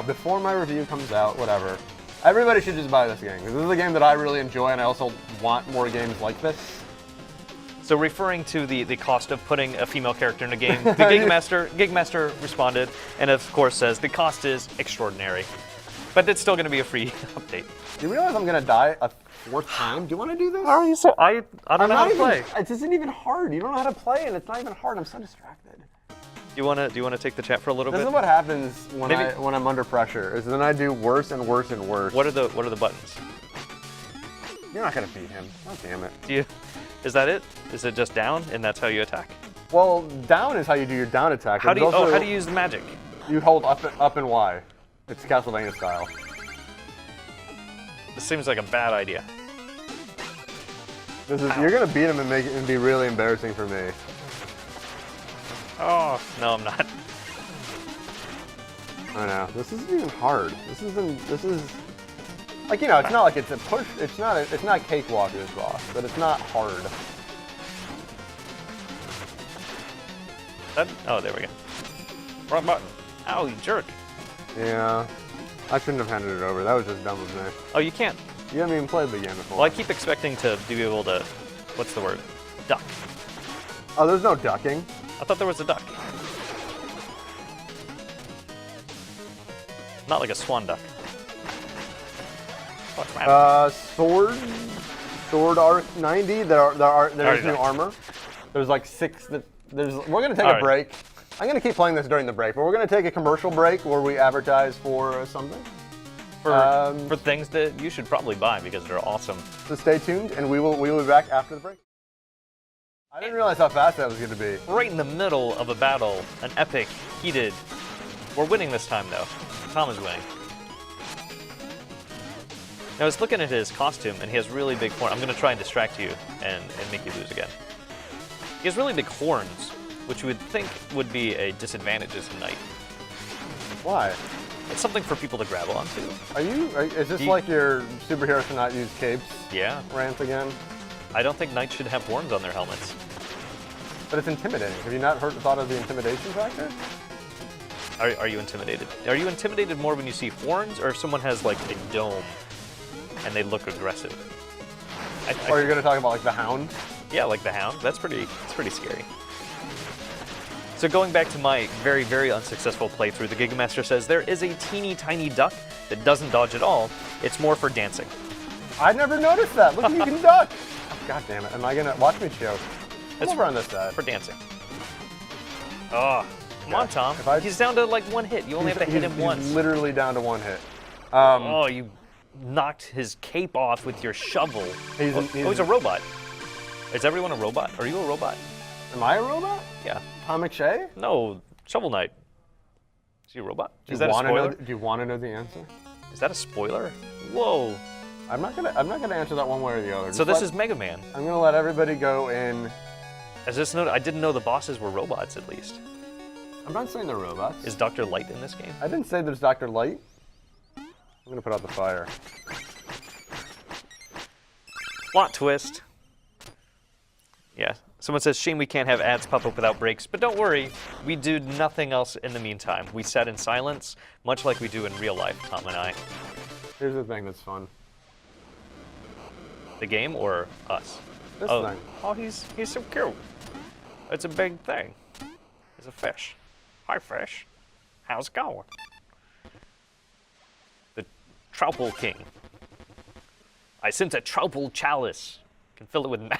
A: before my review comes out, whatever. Everybody should just buy this game, because this is a game that I really enjoy, and I also want more games like this.
B: So referring to the cost of putting a female character in a game, the Gigmaster responded, and of course says, the cost is extraordinary. But it's still going to be a free update.
A: Do you realize I'm going to die a fourth time? Do you want to do this?
B: How are you so? I don't know how to play.
A: It isn't even hard. You don't know how to play, and it's not even hard. I'm so distracted.
B: Do you want to take the chat for a little
A: This
B: bit?
A: is what happens when
B: Maybe-
A: when I'm under pressure. Is then I do worse and worse and worse.
B: What are the buttons?
A: You're not going to beat him. Oh damn it.
B: Is that it? Is it just down and that's how you attack?
A: Well, down is how you do your down attack.
B: How do you
A: Also,
B: how do you use the magic?
A: You hold up and Y. It's Castlevania style.
B: This seems like a bad idea.
A: You're gonna beat him and make it and be really embarrassing for me.
B: Oh no, I'm not.
A: I know. This isn't even hard. This is like it's not like it's a push. It's not cakewalk this boss, but it's not hard.
B: Oh, there we go. Wrong button. Ow, you jerk.
A: Yeah. I shouldn't have handed it over. That was just dumb of me.
B: Oh, you can't.
A: You haven't even played the game before.
B: Well, I keep expecting to be able to, what's the word? Duck.
A: Oh, there's no ducking.
B: I thought there was a duck. Not like a swan duck. What's the matter?
A: Sword Arc 90. There's
B: Alright,
A: new
B: nice.
A: armor. There's like 6. We're gonna take a
B: Alright.
A: break. I'm gonna keep playing this during the break, but we're gonna take a commercial break where we advertise for something.
B: For things that you should probably buy because they're awesome.
A: So stay tuned, and we will be back after the break. I didn't realize how fast that was gonna be.
B: Right in the middle of a battle, an epic, heated. We're winning this time though. Tom is winning. Now, I was looking at his costume, and he has really big horns. I'm going to try and distract you and make you lose again. He has really big horns, which you would think would be a disadvantage as a knight.
A: Why?
B: It's something for people to grab onto.
A: Is this
B: You-
A: like your superheroes should not use capes
B: Yeah.
A: rant again?
B: I don't think knights should have horns on their helmets.
A: But it's intimidating. Have you not thought of the intimidation factor?
B: Are you intimidated? Are you intimidated more when you see horns, or if someone has like a dome and they look aggressive?
A: Or you're gonna talk about like the Hound?
B: Yeah, like the Hound. It's pretty scary. So going back to my very, very unsuccessful playthrough, the Gigamaster says there is a teeny tiny duck that doesn't dodge at all. It's more for dancing.
A: I never noticed that. Look, you can duck. God damn it! Am I gonna watch me choke?
B: It's
A: It's over on this side.
B: for dancing. Oh, come on, Tom.
A: If I-
B: He's down to like one hit. You only have to hit him
A: He's
B: once.
A: literally down to one hit.
B: Oh, you knocked his cape off with your shovel. He's a robot. Is everyone a robot? Are you a robot?
A: Am I a robot?
B: Yeah.
A: Tom McShay?
B: No, Shovel Knight. Is he a robot?
A: Do
B: Is
A: you
B: that a
A: wanna
B: spoiler?
A: do you want to know the answer?
B: Is that a spoiler? Whoa.
A: I'm not gonna answer that one way or the other.
B: So this is Mega Man.
A: I'm gonna let everybody go in.
B: I didn't know the bosses were robots, at least.
A: I'm not saying they're robots.
B: Is Dr. Light in this game?
A: I didn't say there's Dr. Light. I'm gonna put out the fire.
B: Plot twist. Yeah. Someone says, shame we can't have ads pop up without breaks, but don't worry, we do nothing else in the meantime. We sat in silence, much like we do in real life, Tom and I.
A: Here's the thing that's fun.
B: The game or us?
A: This
B: oh,
A: thing.
B: Oh, he's so cute. It's a big thing. It's a fish. Hi, fish. How's it going? The Troupple King. I sense a Troupple chalice. Can fill it with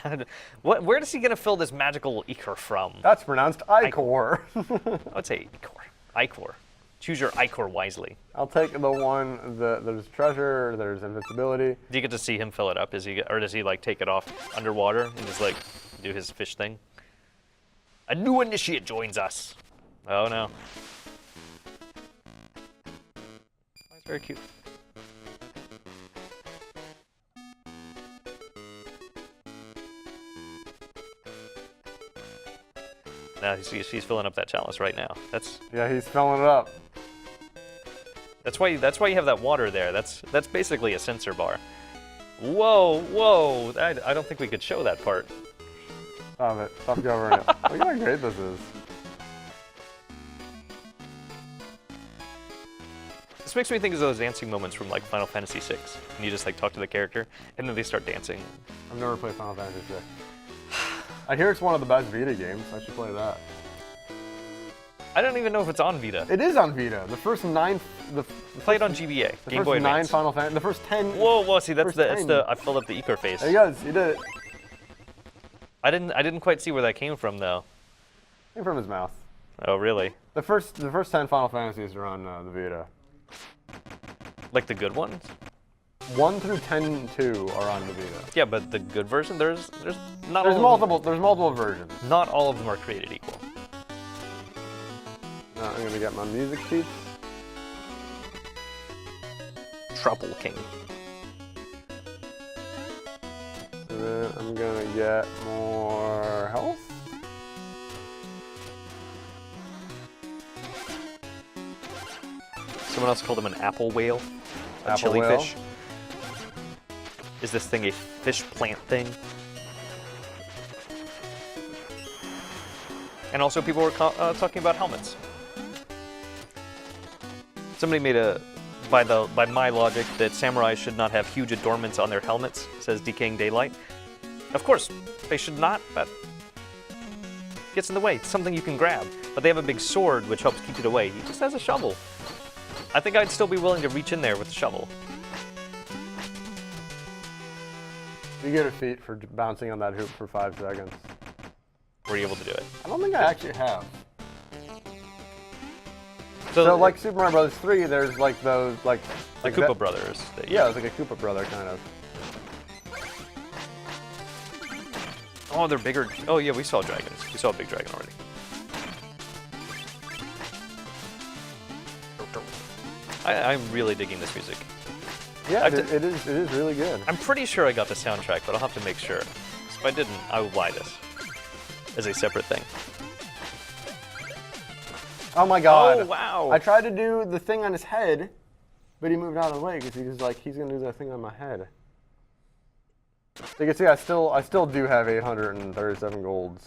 B: where is he gonna fill this magical ichor from?
A: That's pronounced ichor.
B: I would say ichor. Ichor. Choose your ichor wisely.
A: I'll take the one. There's treasure. There's invincibility.
B: Do you get to see him fill it up? Or does he like take it off underwater and just like do his fish thing? A new initiate joins us. Oh no. That's very cute. Now he's filling up that chalice right now.
A: Yeah, he's filling it up.
B: That's why you have that water there. That's basically a sensor bar. Whoa, whoa! I don't think we could show that part.
A: Stop it. Stop covering it. Look at how great this is.
B: This makes me think of those dancing moments from like Final Fantasy VI. And you just like talk to the character, and then they start dancing.
A: I've never played Final Fantasy VI. I hear it's one of the best Vita games. I should play that.
B: I don't even know if it's on Vita.
A: It is on Vita. The first 9.
B: Play it on GBA.
A: The
B: Game
A: first
B: Boy
A: 9
B: Advance.
A: Final Fantasy. The first 10.
B: Whoa, whoa! See, that's
A: first 10.
B: I filled up the ichor face.
A: There he goes. He did it.
B: I didn't quite see where that came from though.
A: Came from his mouth.
B: Oh, really?
A: The first 10 Final Fantasies are on the Vita.
B: Like the good ones?
A: 1 through 10-2 are on the Vita.
B: Yeah, but the good version, there's not
A: There's
B: all of them-
A: multiple versions.
B: Not all of them are created equal.
A: Now I'm gonna get my music sheets.
B: Troupple King.
A: And then I'm gonna get more health.
B: Someone else called him an apple whale. A
A: Apple whale.
B: jellyfish. Is this thing a fish plant thing? And also people were talking about helmets. Somebody made by my logic, that samurais should not have huge adornments on their helmets, says Decaying Daylight. Of course, they should not, but gets in the way. It's something you can grab. But they have a big sword, which helps keep it away. He just has a shovel. I think I'd still be willing to reach in there with the shovel.
A: You get a feat for bouncing on that hoop for 5 seconds.
B: Were you able to do it?
A: I don't think I actually have.
B: So,
A: So like Super Mario Bros. 3, there's like those
B: the Koopa
A: that-
B: Brothers.
A: Yeah, it's like a Koopa brother kind of.
B: Oh, they're bigger. Oh yeah, we saw dragons. We saw a big dragon already. I'm really digging this music.
A: Yeah, it is really good.
B: I'm pretty sure I got the soundtrack, but I'll have to make sure. If I didn't, I will buy this as a separate thing.
A: Oh my god.
B: Oh, wow.
A: I tried to do the thing on his head, but he moved out of the way because he was like, he's gonna do that thing on my head. So you can see I still do have 837 golds.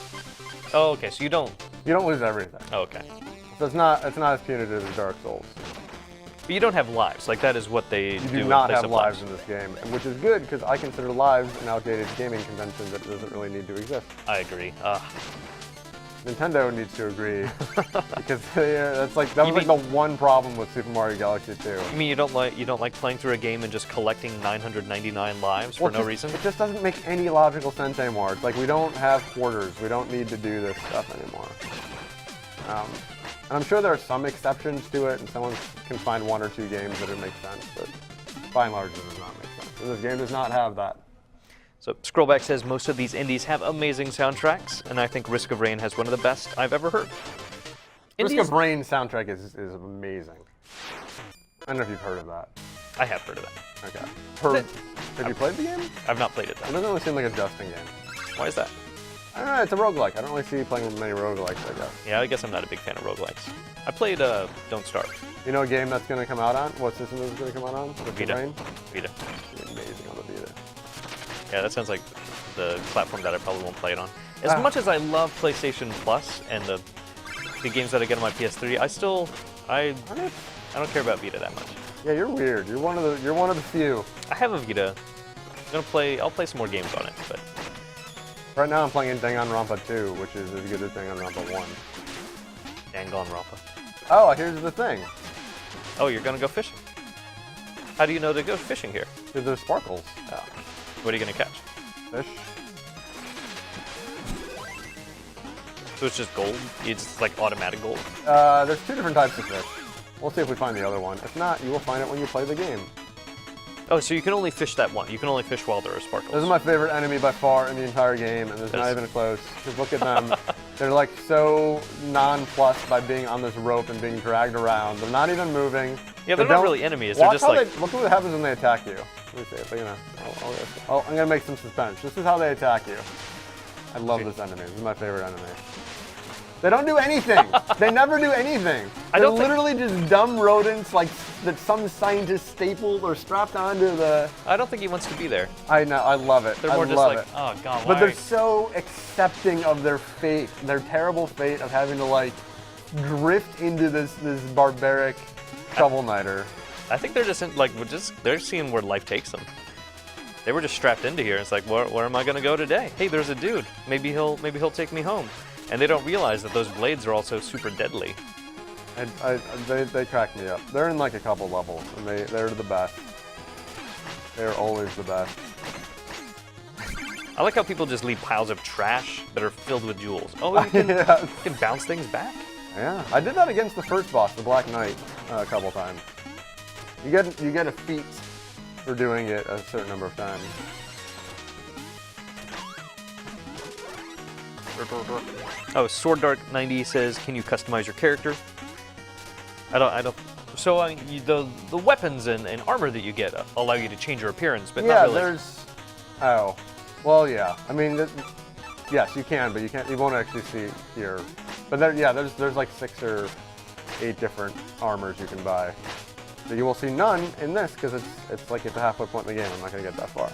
B: Oh, okay, so you don't...
A: You don't lose everything.
B: Oh, okay.
A: So it's not as punitive as Dark Souls.
B: But you don't have lives. Like, that is what they
A: You
B: do
A: do
B: in
A: not
B: place
A: have
B: of
A: lives in this game, which is good because I consider lives an outdated gaming convention that doesn't really need to exist.
B: I agree.
A: Nintendo needs to agree because that was like the one problem with Super Mario Galaxy 2.
B: You mean you don't like playing through a game and just collecting 999 lives for no reason?
A: It just doesn't make any logical sense anymore. It's like we don't have quarters. We don't need to do this stuff anymore. And I'm sure there are some exceptions to it, and someone can find 1 or 2 games that it makes sense, but by and large, it does not make sense. And this game does not have that.
B: So Scrollback says most of these indies have amazing soundtracks, and I think Risk of Rain has one of the best I've ever heard.
A: Risk of Rain soundtrack is amazing. I don't know if you've heard of that.
B: I have heard of that.
A: Okay. Have you played the game?
B: I've not played it
A: It
B: though.
A: doesn't really seem like a Justin game.
B: Why is that?
A: I don't know, it's a roguelike. I don't really see you playing many roguelikes, I guess.
B: Yeah, I guess I'm not a big fan of roguelikes. I played Don't Starve.
A: You know a game that's going to come out on? What system is it going to come out on? The
B: Vita.
A: Terrain?
B: Vita.
A: It's amazing on the Vita.
B: Yeah, that sounds like the platform that I probably won't play it on. As much as I love PlayStation Plus and the games that I get on my PS3, I don't care about Vita that much.
A: Yeah, you're weird. You're one of the few.
B: I have a Vita. I'll play some more games on it, but
A: Right now I'm playing Danganronpa 2, which is as good as Danganronpa 1.
B: Danganronpa.
A: Oh, here's the thing.
B: Oh, you're gonna go fishing. How do you know to go fishing here?
A: There's sparkles.
B: Oh. What are you gonna catch?
A: Fish.
B: So it's just gold? It's like automatic gold?
A: There's two different types of fish. We'll see if we find the other one. If not, you will find it when you play the game.
B: Oh, so you can only fish that one. You can only fish while there are sparkles.
A: This is my favorite enemy by far in the entire game, and there's not even close. Just look at them. They're like so nonplussed by being on this rope and being dragged around. They're not even moving.
B: Yeah, they're not really enemies. They're just like...
A: Look what happens when they attack you. Let me see if I'm gonna make some suspense. This is how they attack you. I love this enemy. This is my favorite enemy. They don't do anything. They never do anything. They're literally just dumb rodents, like that some scientist stapled or strapped onto the.
B: I don't think he wants to be there.
A: I know. I love it.
B: They're more just like, oh god, why?
A: But they're so accepting of their fate, their terrible fate of having to like drift into this barbaric shovel knighter.
B: I think they're just they're seeing where life takes them. They were just strapped into here. It's like, where am I gonna go today? Hey, there's a dude. Maybe he'll take me home. And they don't realize that those blades are also super deadly.
A: They crack me up. They're in like a couple levels, and they're the best. They're always the best.
B: I like how people just leave piles of trash that are filled with jewels. Oh, you can, you can bounce things back?
A: Yeah, I did that against the first boss, the Black Knight, a couple times. You get a feat for doing it a certain number of times.
B: Oh, Sword Dark 90 says, can you customize your character? I don't. So the weapons and armor that you get allow you to change your appearance, but not really.
A: Yeah, there's. Oh, well, yeah. I mean, yes, you can, but you can't. You won't actually see here. But there's like 6 or 8 different armors you can buy. So you will see none in this because it's like at the halfway point in the game. I'm not gonna get that far.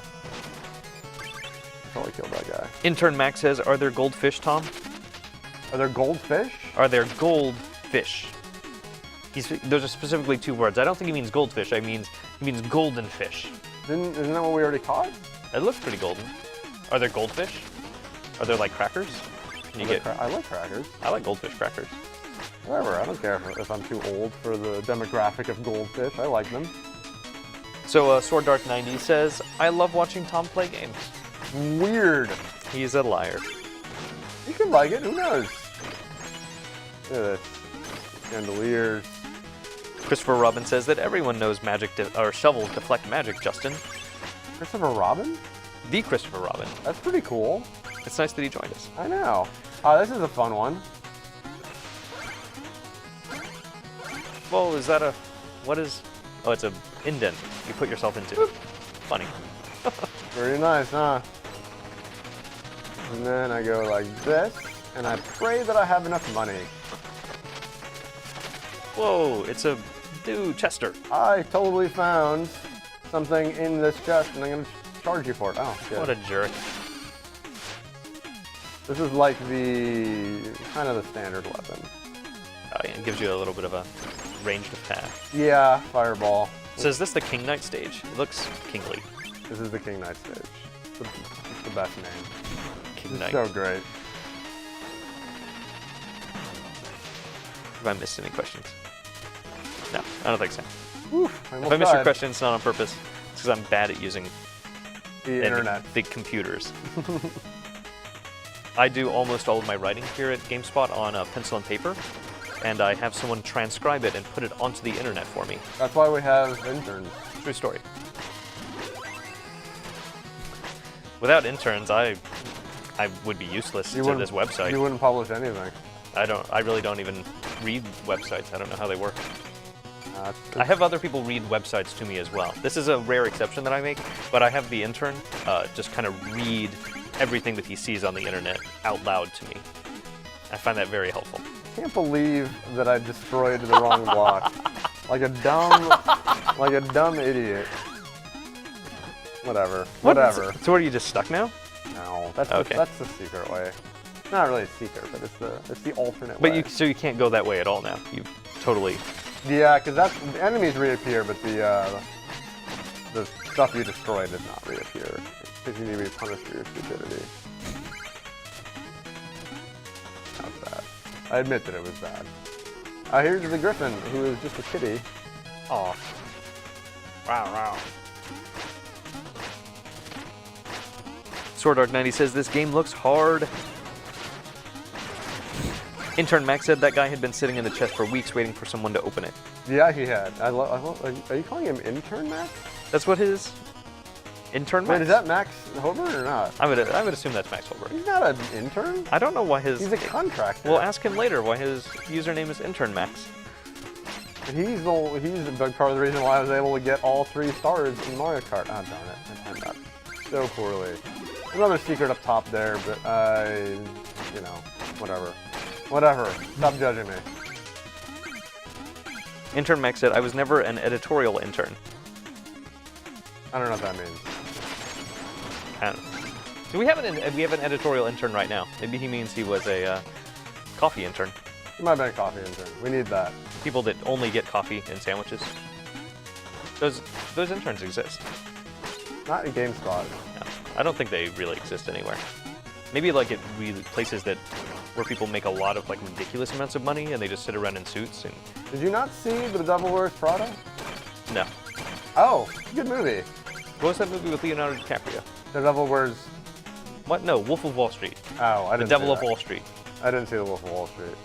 A: Probably killed that guy.
B: Intern Max says, are there goldfish, Tom?
A: Are there goldfish?
B: Are there goldfish? Those are specifically 2 words. I don't think he means goldfish. He means golden fish.
A: Isn't that what we already caught?
B: It looks pretty golden. Are there goldfish? Are there like crackers?
A: I like crackers.
B: I like goldfish crackers.
A: Whatever. I don't care if I'm too old for the demographic of goldfish. I like them.
B: So Sword Dark 90 says, I love watching Tom play games.
A: Weird.
B: He's a liar.
A: You can like it. Who knows? Look at this. Chandeliers.
B: Christopher Robin says that everyone knows shovels deflect magic, Justin.
A: Christopher Robin?
B: The Christopher Robin.
A: That's pretty cool.
B: It's nice that he joined us.
A: I know. Oh, this is a fun one.
B: Whoa, is that what is, oh, it's a indent you put yourself into. Funny.
A: Very nice, huh? And then I go like this, and I pray that I have enough money.
B: Whoa, it's a new Chester.
A: I totally found something in this chest, and I'm gonna charge you for it. Oh, shit.
B: What a jerk.
A: This is like kind of the standard weapon.
B: Oh, yeah, it gives you a little bit of a ranged attack.
A: Yeah, fireball.
B: So is this the King Knight stage? It looks kingly.
A: This is the King Knight stage. It's the best name.
B: King Knight.
A: So great.
B: Have I missed any questions? No, I don't think so.
A: Oof,
B: If I missed your question, it's not on purpose. It's because I'm bad at using
A: the internet.
B: The computers. I do almost all of my writing here at GameSpot on pencil and paper, and I have someone transcribe it and put it onto the internet for me.
A: That's why we have interns.
B: True story. Without interns, I would be useless to this website.
A: You wouldn't publish anything.
B: I really don't even read websites. I don't know how they work. I have other people read websites to me as well. This is a rare exception that I make, but I have the intern just kind of read everything that he sees on the internet out loud to me. I find that very helpful.
A: I can't believe that I destroyed the wrong block. like a dumb idiot. Whatever. Whatever.
B: So what, are you just stuck now?
A: No, that's
B: Okay.
A: that's the secret way. It's not really a secret, but it's the alternate way.
B: But you can't go that way at all now. You totally.
A: Yeah, because the enemies reappear, but the stuff you destroy does not reappear. Because you need to be punished for your stupidity. That was bad. I admit that it was bad. Here's the griffin, who is just a kitty.
B: Aw. Wow, wow. SwordArk90 says this game looks hard. Intern Max said that guy had been sitting in the chest for weeks waiting for someone to open it.
A: Yeah, he had. Are you calling him Intern Max?
B: That's what his intern Max?
A: Wait, is that Max Holberg or not?
B: I would assume that's Max Holberg.
A: He's not an intern.
B: I don't know why his.
A: He's a contractor.
B: We'll ask him later why his username is Intern Max.
A: He's a big part of the reason why I was able to get all 3 stars in Mario Kart. Oh, darn it. I timed out so poorly. Another secret up top there, but you know, whatever. Whatever. Stop judging me.
B: Intern Max said, I was never an editorial intern.
A: I don't know what that means.
B: I don't know. So we have an editorial intern right now. Maybe he means he was a coffee intern.
A: He might have been a coffee intern. We need that.
B: People that only get coffee and sandwiches. Those interns exist.
A: Not in GameSpot.
B: No, I don't think they really exist anywhere. Maybe like at really places where people make a lot of like ridiculous amounts of money and they just sit around in suits and.
A: Did you not see The Devil Wears Prada?
B: No.
A: Oh, good movie.
B: What was that movie with Leonardo DiCaprio?
A: The Devil Wears.
B: What? No, Wolf of Wall Street.
A: Oh, I
B: The
A: didn't.
B: Devil
A: see
B: of
A: that.
B: Wall Street.
A: I didn't see The Wolf of Wall Street.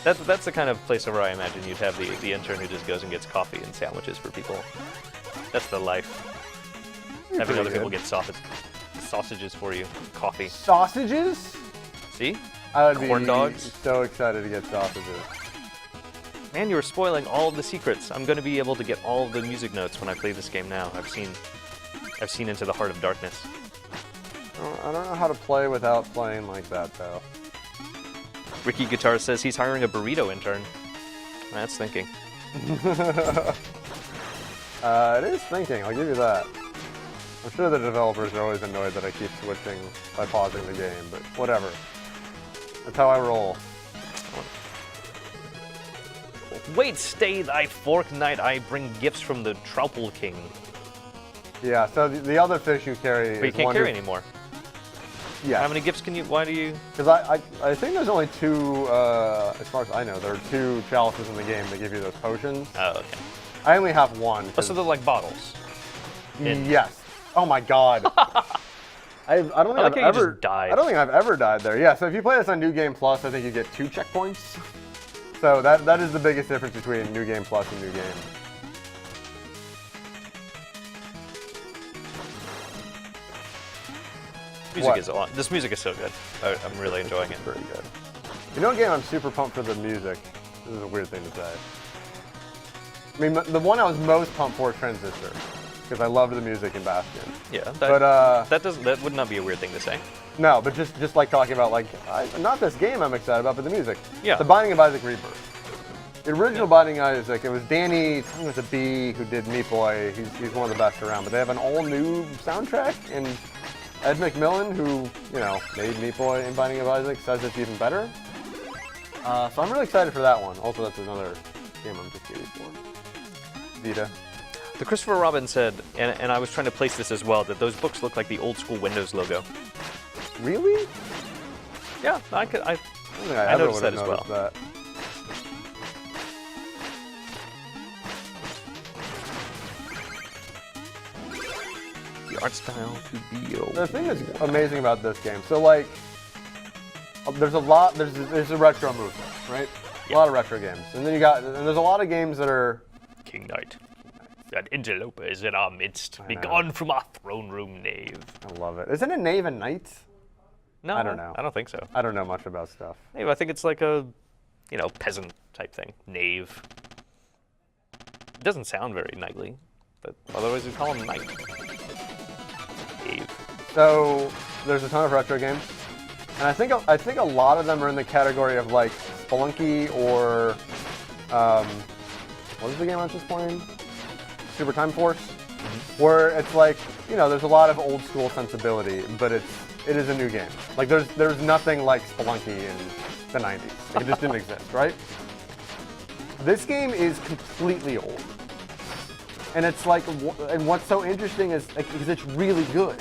B: That's the kind of place where I imagine you'd have the intern who just goes and gets coffee and sandwiches for people. That's the life. Having
A: pretty
B: other people
A: good.
B: get sausages for you, coffee.
A: Sausages?
B: See?
A: I would
B: Corn
A: be
B: dogs?
A: so excited to get sausages.
B: Man, you were spoiling all of the secrets. I'm going to be able to get all of the music notes when I play this game now. I've seen Into the Heart of Darkness.
A: I don't know how to play without playing like that, though.
B: Ricky Guitar says he's hiring a burrito intern. That's thinking.
A: It is thinking, I'll give you that. I'm sure the developers are always annoyed that I keep switching by pausing the game, but whatever. That's how I roll.
B: Wait, stay thy fork night, I bring gifts from the Troupple King.
A: Yeah, so the other fish you carry
B: But you
A: is
B: can't
A: one
B: carry
A: who-
B: anymore.
A: Yeah.
B: How many gifts can you, why do you?
A: Because I think there's only 2, as far as I know, there are 2 chalices in the game that give you those potions.
B: Oh, okay.
A: I only have 1.
B: Oh, so they're like bottles.
A: Yes. Oh my god. I don't think
B: I like
A: I've
B: how you
A: ever
B: just died.
A: I don't think I've ever died there. Yeah, so if you play this on New Game Plus, I think you get 2 checkpoints. So that is the biggest difference between New Game Plus and New Game.
B: This music is so good. I'm really enjoying it.
A: Pretty good. You know what game I'm super pumped for the music? This is a weird thing to say. I mean, the one I was most pumped for is Transistor, because I loved the music in Bastion.
B: Yeah,
A: But
B: that would not be a weird thing to say.
A: no, but just like talking about like not this game I'm excited about, but the music.
B: Yeah.
A: The Binding of Isaac Rebirth. The original Binding of Isaac, it was Danny, I think it was a B, who did Meat Boy. He's one of the best around. But they have an all new soundtrack, and Ed McMillan, who made Meat Boy and Binding of Isaac, says it's even better. So I'm really excited for that one. Also, that's another game I'm just curious for. Vita.
B: The Christopher Robin said, and I was trying to place this as well, that those books look like the old school Windows logo.
A: Really?
B: Yeah, I
A: don't think I
B: I
A: ever
B: noticed
A: would have
B: that as
A: noticed
B: well.
A: that.
B: The art style to be old.
A: The thing that's amazing about this game, so like, there's a retro movement, right? A lot of retro games, and then there's a lot of games that are.
B: King Knight, that interloper is in our midst. Be gone from our throne room, knave.
A: I love it. Isn't it Knave and Knight?
B: No,
A: I don't know.
B: I don't think so.
A: I don't know much about stuff.
B: Knave, I think it's like a, peasant type thing. Knave. It doesn't sound very knightly, but otherwise we call him Knight. Dave.
A: So there's a ton of retro games, and I think a lot of them are in the category of like Spelunky or what was the game I was just playing? Super Time Force, where it's like, you know, there's a lot of old school sensibility, but it is a new game. Like there's nothing like Spelunky in the 90s. Like, it just didn't exist, right? This game is completely old. And it's like, and what's so interesting is, because it's really good.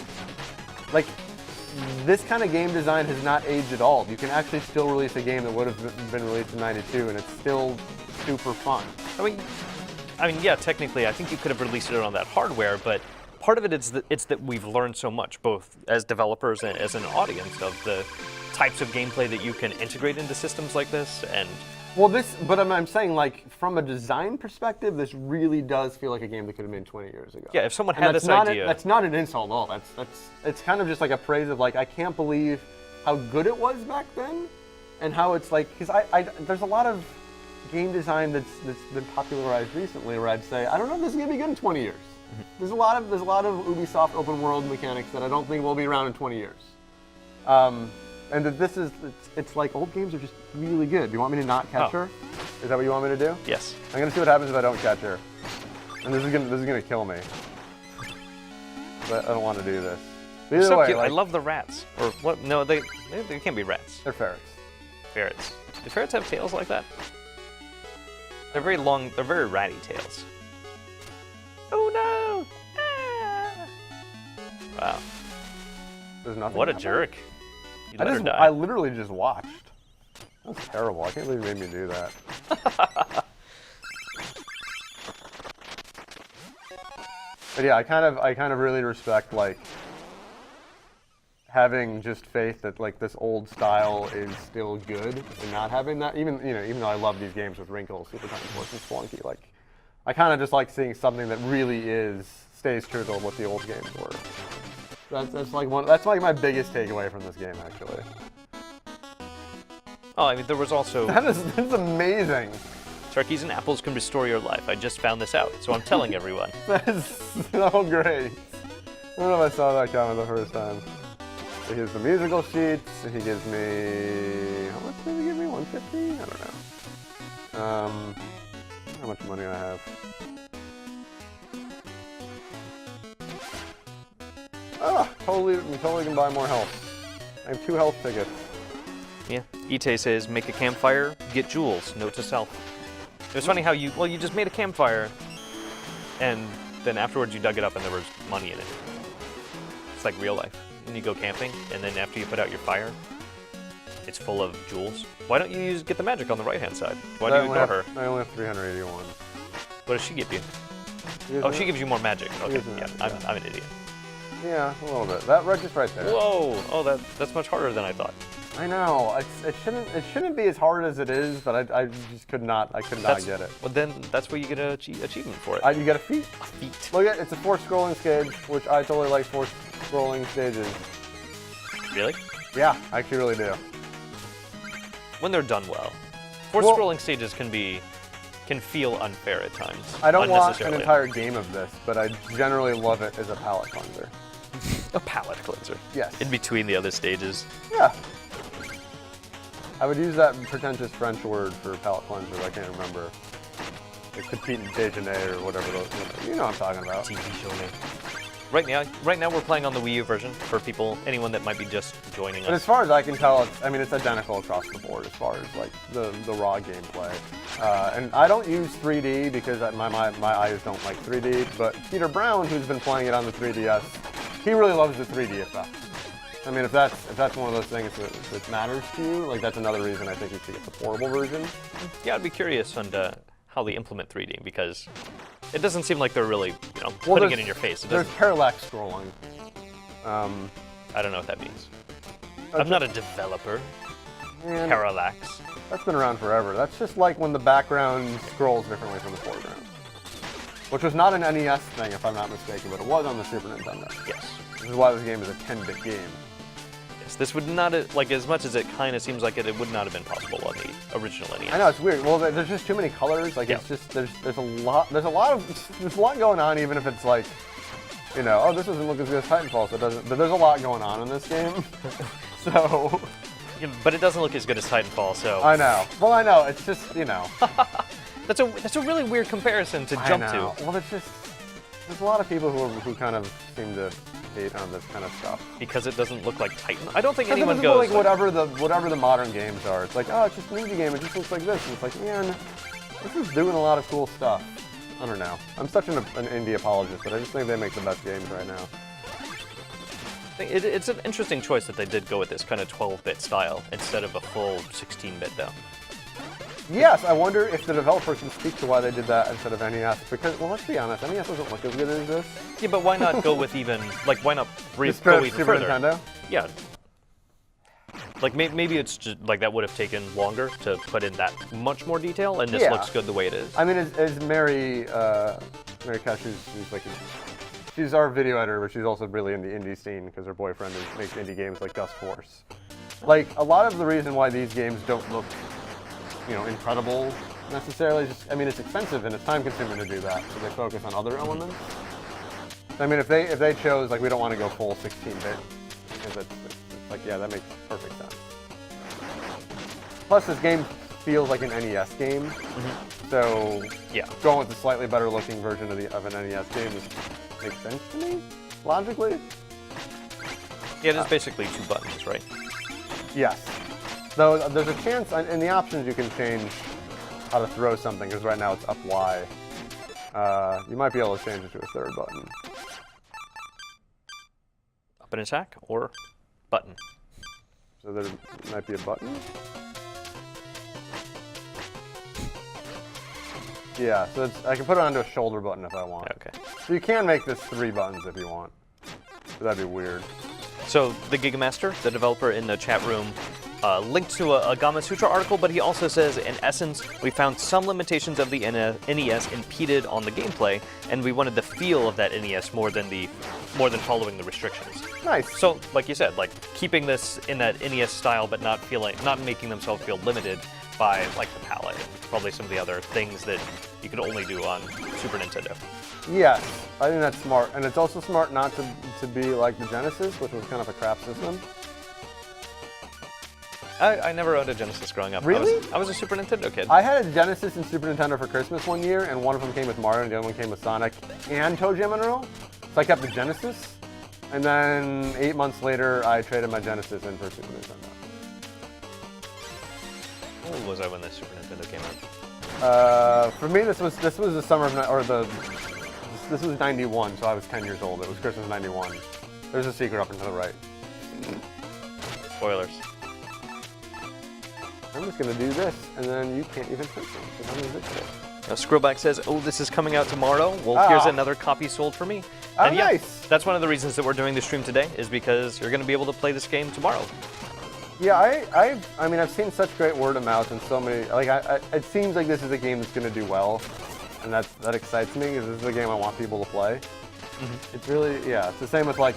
A: Like, this kind of game design has not aged at all. You can actually still release a game that would have been released in '92, and it's still super fun.
B: I mean, yeah, technically, I think you could have released it on that hardware, but part of it is that it's that we've learned so much, both as developers and as an audience, of the types of gameplay that you can integrate into systems like this, and
A: well, but I'm saying, like, from a design perspective, this really does feel like a game that could have been 20 years ago.
B: yeah, if someone
A: And
B: had
A: that's
B: this
A: not
B: idea,
A: that's not an insult at all. It's kind of just like a praise of, like, I can't believe how good it was back then, and how it's like, because there's a lot of game design that's been popularized recently where I'd say, I don't know if this is gonna be good in 20 years. There's a lot of Ubisoft open world mechanics that I don't think will be around in 20 years. And that this is, it's like old games are just really good. Do you want me to not catch her? Is that what you want me to do?
B: yes.
A: I'm gonna see what happens if I don't catch her. And this is gonna kill me. But I don't want to do this. Either
B: So
A: way,
B: cute. I
A: like,
B: love the rats. Or what? No, they can't be rats.
A: they're ferrets.
B: Ferrets. Do ferrets have tails like that? They're very long. They're very ratty tails. Oh no! Ah! Wow.
A: There's nothing.
B: What a
A: happening?
B: jerk. You let her die.
A: I literally just watched. That's terrible. I can't believe you made me do that. But yeah, I kind of really respect, like, having just faith that, like, this old style is still good, and not having that, even though I love these games with wrinkles, Super Time Force and Spelunky, like, I kind of just like seeing something that really stays true to what the old games were. That's like my biggest takeaway from this game, actually.
B: Oh, I mean, there was also
A: That's amazing.
B: turkeys and apples can restore your life. I just found this out, so I'm telling everyone.
A: That is so great. I don't know if I saw that comment the first time. So here's the musical sheets. He gives me, how much did he give me? 150? I don't know. How much money I have. Ah, totally can buy more health. I have 2 health tickets.
B: Yeah. Ite says, make a campfire, get jewels. Note to self. It was funny how you just made a campfire, and then afterwards you dug it up and there was money in it. It's like real life. And you go camping, and then after you put out your fire, it's full of jewels. Why don't you get the magic on the right-hand side? Why do you ignore her?
A: I only have 381.
B: What does she give you? Oh, she gives you more magic. Okay,
A: gives me
B: yeah,
A: magic,
B: I'm an idiot.
A: Yeah, a little bit. That just right there.
B: Whoa! Oh, that's much harder than I thought.
A: I know. It shouldn't be as hard as it is, but I just could not get it.
B: Well, then that's where you get an achievement for it.
A: You get a feat.
B: Feet.
A: Look at it's a 4 scrolling stage, which I totally like 4 scrolling stages.
B: Really?
A: Yeah, I actually really do.
B: When they're done well. 4
A: Well-
B: scrolling stages can feel unfair at times.
A: I don't want an
B: unnecessarily.
A: entire game of this, but I generally love it as a palate cleanser.
B: A palate cleanser.
A: Yes.
B: In between the other stages.
A: Yeah. I would use that pretentious French word for palate cleanser. I can't remember. Like petit déjeuner or whatever those. You know what I'm talking about.
B: Right now we're playing on the Wii U version for anyone that might be just joining
A: But as
B: us.
A: far as I can tell, it's identical across the board as far as like the raw gameplay. And I don't use 3D because my eyes don't like 3D. But Peter Brown, who's been playing it on the 3DS, he really loves the 3D effect. I mean, if that's one of those things that matters to you, like that's another reason I think you should get the portable version.
B: Yeah, I'd be curious on how they implement 3D because it doesn't seem like they're really putting it in your face. It
A: There's
B: doesn't.
A: parallax scrolling.
B: I don't know what that means. I'm not a developer.
A: And
B: Parallax.
A: that's been around forever. That's just like when the background scrolls differently from the foreground. Which was not an NES thing, if I'm not mistaken, but it was on the Super Nintendo.
B: Yes.
A: This is why this game is a 10-bit game.
B: Yes. NES. This would not have, like, as much as it kind of seems like it would not have been possible on the original NES.
A: I know, it's weird. Well, there's just too many colors. Like,
B: Yeah.
A: it's just, there's a lot going on, even if it's like, you know, oh, this doesn't look as good as Titanfall, so it doesn't, but there's a lot going on in this game. So.
B: Yeah, but it doesn't look as good as Titanfall, so.
A: I know. Well, I know, it's just, you know.
B: That's a really weird comparison to jump
A: I know.
B: to.
A: Well, there's a lot of people who kind of seem to hate on this kind of stuff.
B: Because it doesn't look like Titan. I don't think
A: Because
B: anyone
A: it
B: goes.
A: doesn't look like whatever the modern games are. It's like, oh, it's just an indie game. It just looks like this. And it's like, man, this is doing a lot of cool stuff. I don't know. I'm such an indie apologist, but I just think they make the best games right now.
B: It's an interesting choice that they did go with this kind of 12-bit style instead of a full 16-bit though.
A: Yes, I wonder if the developer can speak to why they did that instead of NES. Because, well, let's be honest, NES doesn't look as good as this.
B: Yeah, but why not go with even, like, why not go even
A: Super
B: further?
A: Nintendo?
B: Yeah. Like, maybe it's just, like, that would have taken longer to put in that much more detail, and this
A: Yeah.
B: looks good the way it is.
A: I mean, as Mary Cash, who's like, she's our video editor, but she's also really in the indie scene because her boyfriend makes indie games like Dust Force. Like, a lot of the reason why these games don't look, you know, incredible necessarily, just, I mean, it's expensive and it's time consuming to do that, so they focus on other elements. I mean, if they chose, like, we don't want to go full 16-bit, it's like, yeah, that makes perfect sense. Plus, this game feels like an NES game, so
B: Yeah.
A: going with the slightly better looking version of an NES game makes sense to me, logically.
B: Yeah, it is basically 2 buttons, right?
A: Yes. Though there's a chance in the options you can change how to throw something, because right now it's up Y. You might be able to change it to a third button.
B: Up and attack or button?
A: So there might be a button? Yeah, so I can put it onto a shoulder button if I want.
B: Okay.
A: So you can make this 3 buttons if you want. But that'd be weird.
B: So the Gigamaster, the developer in the chat room, linked to a Gama Sutra article, but he also says, in essence, we found some limitations of the NES impeded on the gameplay, and we wanted the feel of that NES more than following the restrictions.
A: Nice.
B: So, like you said, like keeping this in that NES style, but not making themselves feel limited by like the palette and probably some of the other things that you could only do on Super Nintendo.
A: Yes, I think that's smart. And it's also smart not to be like the Genesis, which was kind of a crap system.
B: I never owned a Genesis growing up.
A: Really?
B: I was a Super Nintendo kid.
A: I had a Genesis and Super Nintendo for Christmas one year, and one of them came with Mario, and the other one came with Sonic and ToeJam and Earl. So I kept the Genesis, and then 8 months later, I traded my Genesis in for Super Nintendo.
B: How old was I when the Super Nintendo came out?
A: For me, this was the summer of this was 91, so I was 10 years old. It was Christmas 91. There's a secret up and to the right.
B: Spoilers.
A: I'm just gonna do this, and then you can't even touch it, because I'm invisible.
B: Now, Skrillback says, oh, this is coming out tomorrow. Well,
A: Ah.
B: here's another copy sold for me.
A: Oh,
B: And yeah,
A: nice.
B: that's one of the reasons that we're doing the stream today, is because you're going to be able to play this game tomorrow.
A: Yeah, I mean, I've seen such great word of mouth and so many, like, it seems like this is a game that's gonna do well, and that excites me, because this is a game I want people to play. It's really, yeah, it's the same with, like,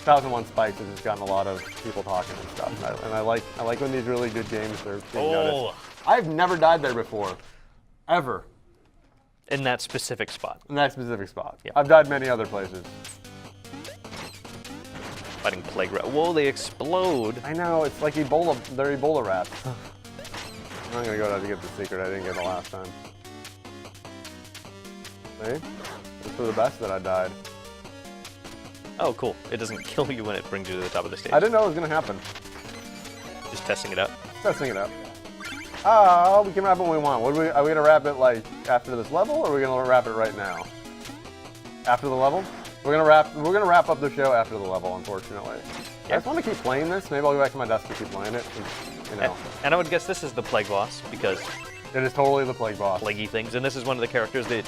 A: 1001 Spikes has just gotten a lot of people talking and stuff, and I like when these really good games are being noticed. I've never died there before, ever,
B: In that specific spot.
A: in that specific spot.
B: Yeah.
A: I've died many other places.
B: Fighting plague rat. Whoa, they explode.
A: I know, it's like Ebola, they're Ebola rats. I'm not gonna go down to get the secret I didn't get the last time. See? It's for the best that I died.
B: Oh, cool. It doesn't kill you when it brings you to the top of the stage.
A: I didn't know it was gonna happen.
B: Just testing it out.
A: Testing it out. Oh, we can wrap it when we want. Are we gonna wrap it like after this level, or are we gonna wrap it right now? After the level? We're gonna wrap up the show after the level, unfortunately. I just want to keep playing this. Maybe I'll go back to my desk and keep playing it. And, you know,
B: And I would guess this is the plague boss, because
A: it is totally the plague boss.
B: plaguey things, and this is one of the characters that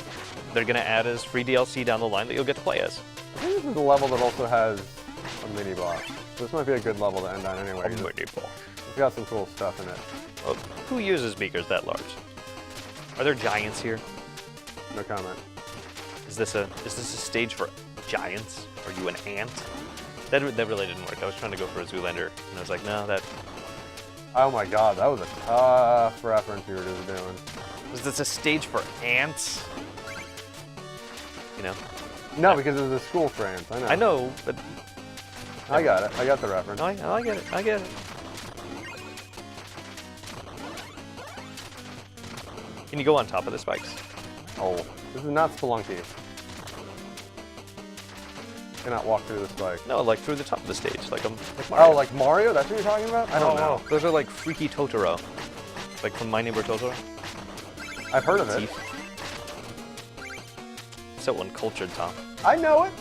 B: they're going to add as free DLC down the line that you'll get to play as.
A: I think this is a level that also has a mini boss. So this might be a good level to end on anyway. It's got some cool stuff in it.
B: Well, who uses beakers that large? Are there giants here?
A: No comment.
B: Is this a stage for giants? Are you an ant? That really didn't work. I was trying to go for a Zoolander, and I was like, no, that...
A: Oh my god, that was a tough reference you were just doing.
B: Was this a stage for ants? You know?
A: No, because it was a school for ants. I know.
B: I know, but...
A: I got it. I got the reference.
B: No, I get it. I get it. Can you go on top of the spikes?
A: Oh, this is not Spelunky. You cannot walk through the spike.
B: No, like through the top of the stage, like Mario.
A: Oh, like Mario? That's what you're talking about? I don't know.
B: Those are like Freaky Totoro. Like from My Neighbor Totoro.
A: I've heard of it.
B: Teeth. So uncultured, Tom.
A: I know it.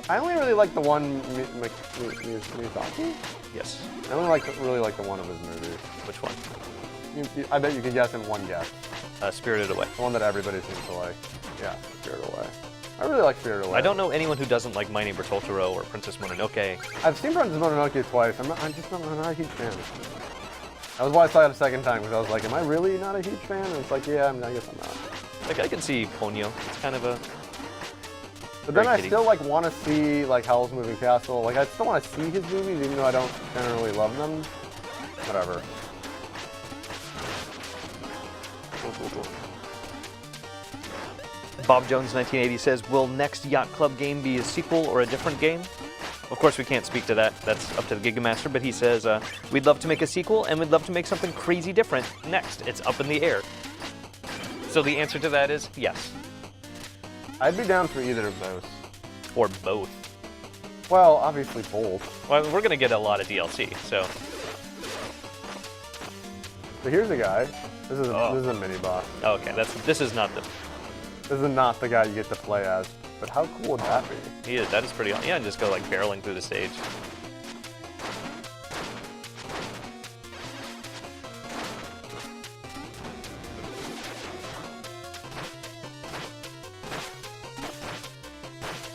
A: I only really like the one Miyazaki.
B: Yes.
A: I only really like the one of his movies.
B: Which one?
A: I bet you could guess in one guess.
B: Spirited Away.
A: The one that everybody seems to like. Yeah, Spirited Away. I really like Spirited Away.
B: I don't know anyone who doesn't like My Neighbor Totoro or Princess Mononoke.
A: I've seen Princess Mononoke twice. I'm not a huge fan. That was why I saw it a second time, because I was like, am I really not a huge fan? And it's like, yeah, I guess I'm not.
B: Like, I can see Ponyo. It's kind of a...
A: But then I
B: kitty.
A: still want to see like Howl's Moving Castle. Like I still want to see his movies, even though I don't generally love them. Whatever.
B: Bob Jones 1980 says, will next Yacht Club game be a sequel or a different game? Of course, we can't speak to that. That's up to the Gigamaster, but he says, we'd love to make a sequel, and we'd love to make something crazy different next. It's up in the air. So the answer to that is yes.
A: I'd be down for either of those.
B: Or both.
A: Well, obviously both.
B: Well, we're going to get a lot of DLC, so...
A: So here's a guy. This is a mini boss.
B: Okay, this is not the...
A: This is not the guy you get to play as. But how cool would that be?
B: That is pretty... Yeah, and just go like barreling through the stage.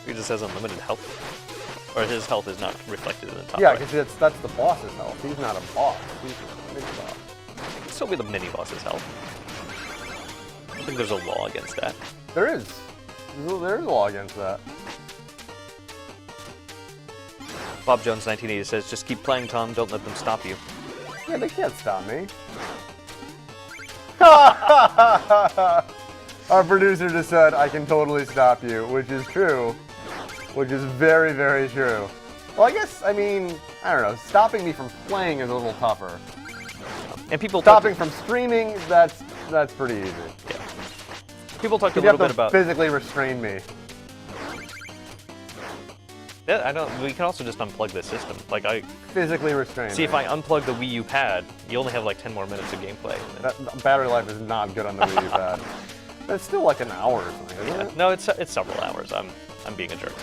B: He just has unlimited health. Or his health is not reflected in the top
A: Yeah,
B: right.
A: because that's the boss's health. He's not a boss. He's a mini boss.
B: It can still be the mini-boss's health. I think there's a law against that.
A: There is. There is a law against that.
B: Bob Jones 1980 says, just keep playing, Tom. Don't let them stop you.
A: Yeah, they can't stop me. Our producer just said, I can totally stop you, which is true. Which is very, very true. Well, I guess, I mean, I don't know. Stopping me from playing is a little tougher.
B: And people
A: Stopping from streaming, that's pretty easy.
B: Yeah. People talked a
A: You
B: little
A: have
B: bit
A: to
B: about...
A: physically restrain me.
B: Yeah, I don't... We can also just unplug the system. Like,
A: Physically restrain
B: See,
A: me.
B: if I unplug the Wii U pad, you only have like 10 more minutes of gameplay.
A: That battery life is not good on the Wii U pad. But it's still like an hour or something, isn't it?
B: No, it's several hours. I'm being a jerk.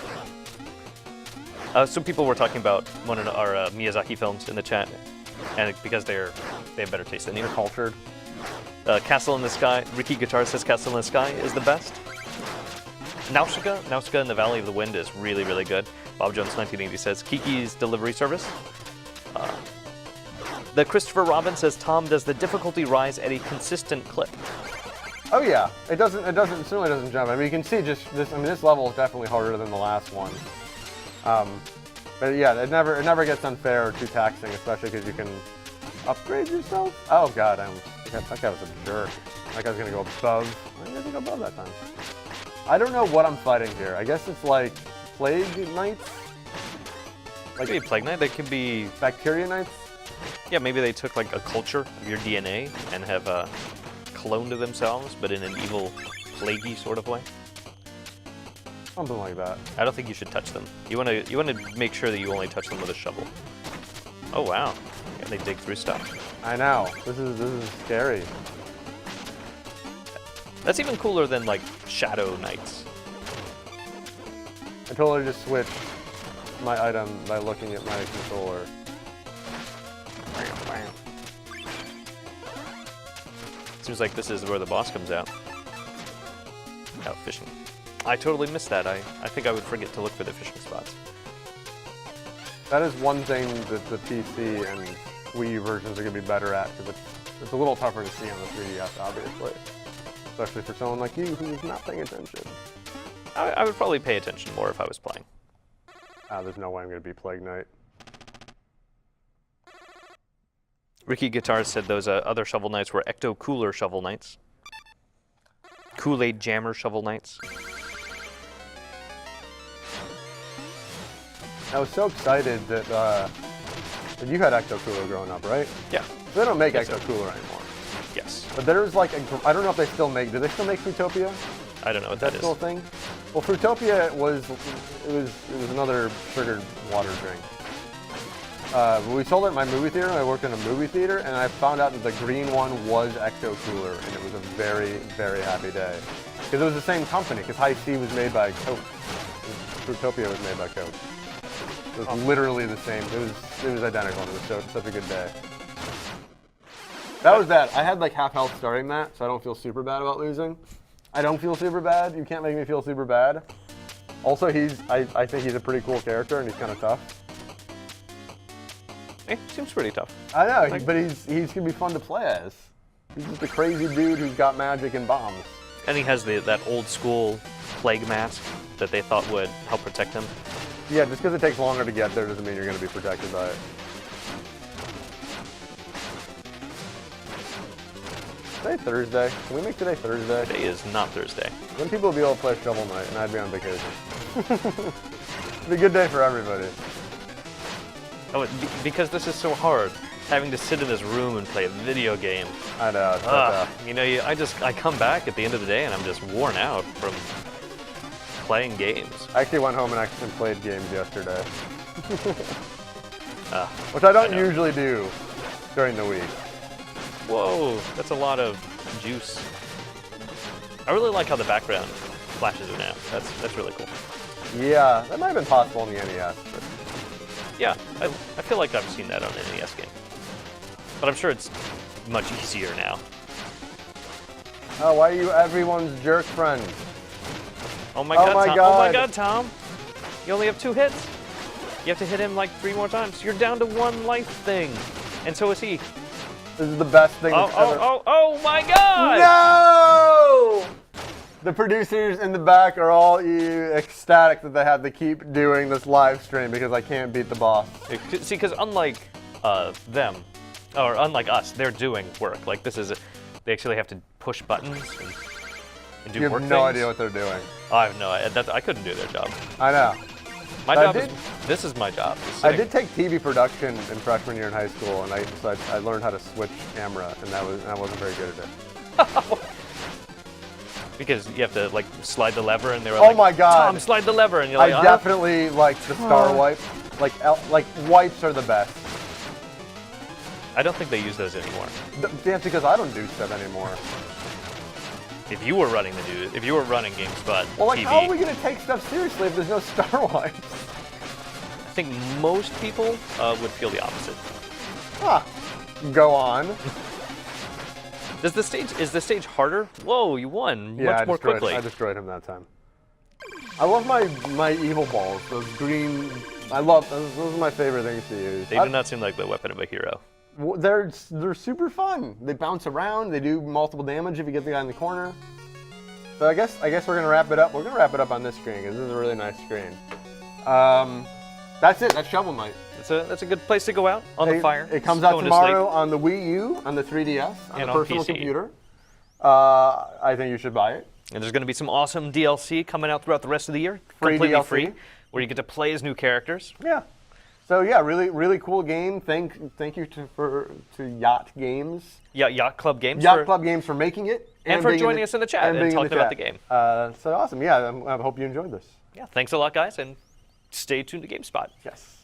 B: Some people were talking about one of our Miyazaki films in the chat, and because they have better taste than you.
A: You're cultured.
B: Castle in the Sky. Ricky Guitar says Castle in the Sky is the best. Nausicaa in the Valley of the Wind is really, really good. Bob Jones 1980 says Kiki's Delivery Service. The Christopher Robin says, Tom, does the difficulty rise at a consistent clip?
A: Oh yeah, it certainly doesn't jump. I mean, you can see just this. I mean, this level is definitely harder than the last one. But yeah, it never gets unfair or too taxing, especially because you can upgrade yourself. Oh god, that guy was a jerk. That guy's gonna go above. I didn't go above that time. I don't know what I'm fighting here. I guess it's like Plague Knights?
B: Like maybe Plague Knight, they could be...
A: Bacteria Knights?
B: Yeah, maybe they took like a culture of your DNA and have cloned themselves, but in an evil, plaguey sort of way.
A: Something like that.
B: I don't think you should touch them. You want to make sure that you only touch them with a shovel. Oh wow, yeah, they dig through stuff.
A: I know. This is scary.
B: That's even cooler than like Shadow Knights.
A: I totally just switched my item by looking at my controller.
B: Seems like this is where the boss comes out. Out fishing. I totally missed that. I think I would forget to look for the fishing spots.
A: That is one thing that the PC and Wii U versions are going to be better at, because it's a little tougher to see on the 3DS, obviously. Especially for someone like you who's not paying attention.
B: I would probably pay attention more if I was playing.
A: There's no way I'm going to be Plague Knight.
B: Ricky Guitars said those other Shovel Knights were Ecto Cooler Shovel Knights. Kool-Aid Jammer Shovel Knights.
A: I was so excited that you had Ecto Cooler growing up, right?
B: Yeah.
A: They don't make
B: Yes,
A: Ecto
B: sir.
A: Cooler anymore.
B: Yes.
A: But there's like I don't know if they still make. Do they still make Fruitopia?
B: I don't know what that is.
A: Still a thing? Well, Fruitopia was another sugared water drink. We sold it at my movie theater. I worked in a movie theater, and I found out that the green one was Ecto Cooler, and it was a very, very happy day. Because it was the same company, because High C was made by Coke. Fruitopia was made by Coke. It was literally the same. It was identical. It was such a good day. That was bad. I had like half health starting that, so I don't feel super bad about losing. I don't feel super bad. You can't make me feel super bad. Also, I think he's a pretty cool character, and he's kind of tough.
B: Seems pretty tough.
A: I know, but he's gonna be fun to play as. He's just a crazy dude who's got magic and bombs.
B: And he has that old school plague mask that they thought would help protect him.
A: Yeah, just because it takes longer to get there doesn't mean you're gonna be protected by it. Today Thursday. Can we make today Thursday?
B: Today is not Thursday.
A: Then people will be able to play Shovel Knight, and I'd be on vacation. It'd be a good day for everybody.
B: Oh, because this is so hard, having to sit in this room and play a video game.
A: I know. It's so tough.
B: You know, I come back at the end of the day and I'm just worn out from playing games.
A: I actually went home and actually played games yesterday. Which
B: I
A: I don't
B: know.
A: usually do during the week.
B: Whoa, that's a lot of juice. I really like how the background flashes are now. That's really cool.
A: Yeah, that might have been possible in the NES. But
B: Yeah, I feel like I've seen that on an NES game. But I'm sure it's much easier now.
A: oh, why are you everyone's jerk friend?
B: Oh my
A: Oh
B: god,
A: my
B: Tom.
A: God.
B: Oh my god, Tom. You only have 2 hits. You have to hit him like 3 more times. You're down to 1 life thing. And so is he.
A: This is the best thing
B: Oh,
A: that's ever.
B: oh my god!
A: No! The producers in the back are all ecstatic that they have to keep doing this live stream because I can't beat the boss.
B: See, because unlike them, or unlike us, they're doing work. Like this is, they actually have to push buttons and do
A: You
B: work
A: have no
B: things.
A: idea what they're doing.
B: I have no idea. I couldn't do their job.
A: I know.
B: My
A: I
B: job
A: did-
B: is, this is my job. is
A: I
B: sitting.
A: did take TV production in freshman year in high school, and I learned how to switch camera, and I wasn't very good at it.
B: Because you have to like slide the lever, and they were
A: Oh
B: like,
A: my God.
B: Tom, slide the lever, and you're like,
A: I definitely like the star wipe. Like wipes are the best.
B: I don't think they use those anymore.
A: That's because I don't do stuff anymore.
B: If you were running GameSpot
A: Well, like,
B: TV,
A: how are we gonna take stuff seriously if there's no star wipes?
B: I think most people would feel the opposite.
A: Huh. Go on.
B: Is the stage harder? Whoa, you won
A: Yeah,
B: much more quickly.
A: I destroyed him that time. I love my evil balls. Those green. I love those. Those are my favorite things to use.
B: They do not seem like the weapon of a hero.
A: They're super fun. They bounce around. They do multiple damage if you get the guy in the corner. So I guess we're gonna wrap it up. We're gonna wrap it up on this screen because this is a really nice screen. That's it. That's Shovel Knight.
B: That's a good place to go out on the fire.
A: It comes
B: Just
A: out
B: going to
A: tomorrow
B: sleep.
A: on the Wii U, on the 3DS, on
B: And
A: the
B: on
A: personal
B: PC.
A: computer. I think you should buy it.
B: And there's going to be some awesome DLC coming out throughout the rest of the year,
A: Free
B: completely
A: DLC.
B: free, where you get to play as new characters.
A: Yeah. So yeah, really cool game. Thank you to Yacht Games.
B: Yeah, Yacht Club Games.
A: Yacht Club Games for making it.
B: And for
A: being
B: joining us in the chat and
A: being in
B: talking about the
A: chat.
B: game.
A: So awesome. Yeah, I hope you enjoyed this.
B: Yeah, thanks a lot, guys, and stay tuned to GameSpot.
A: Yes.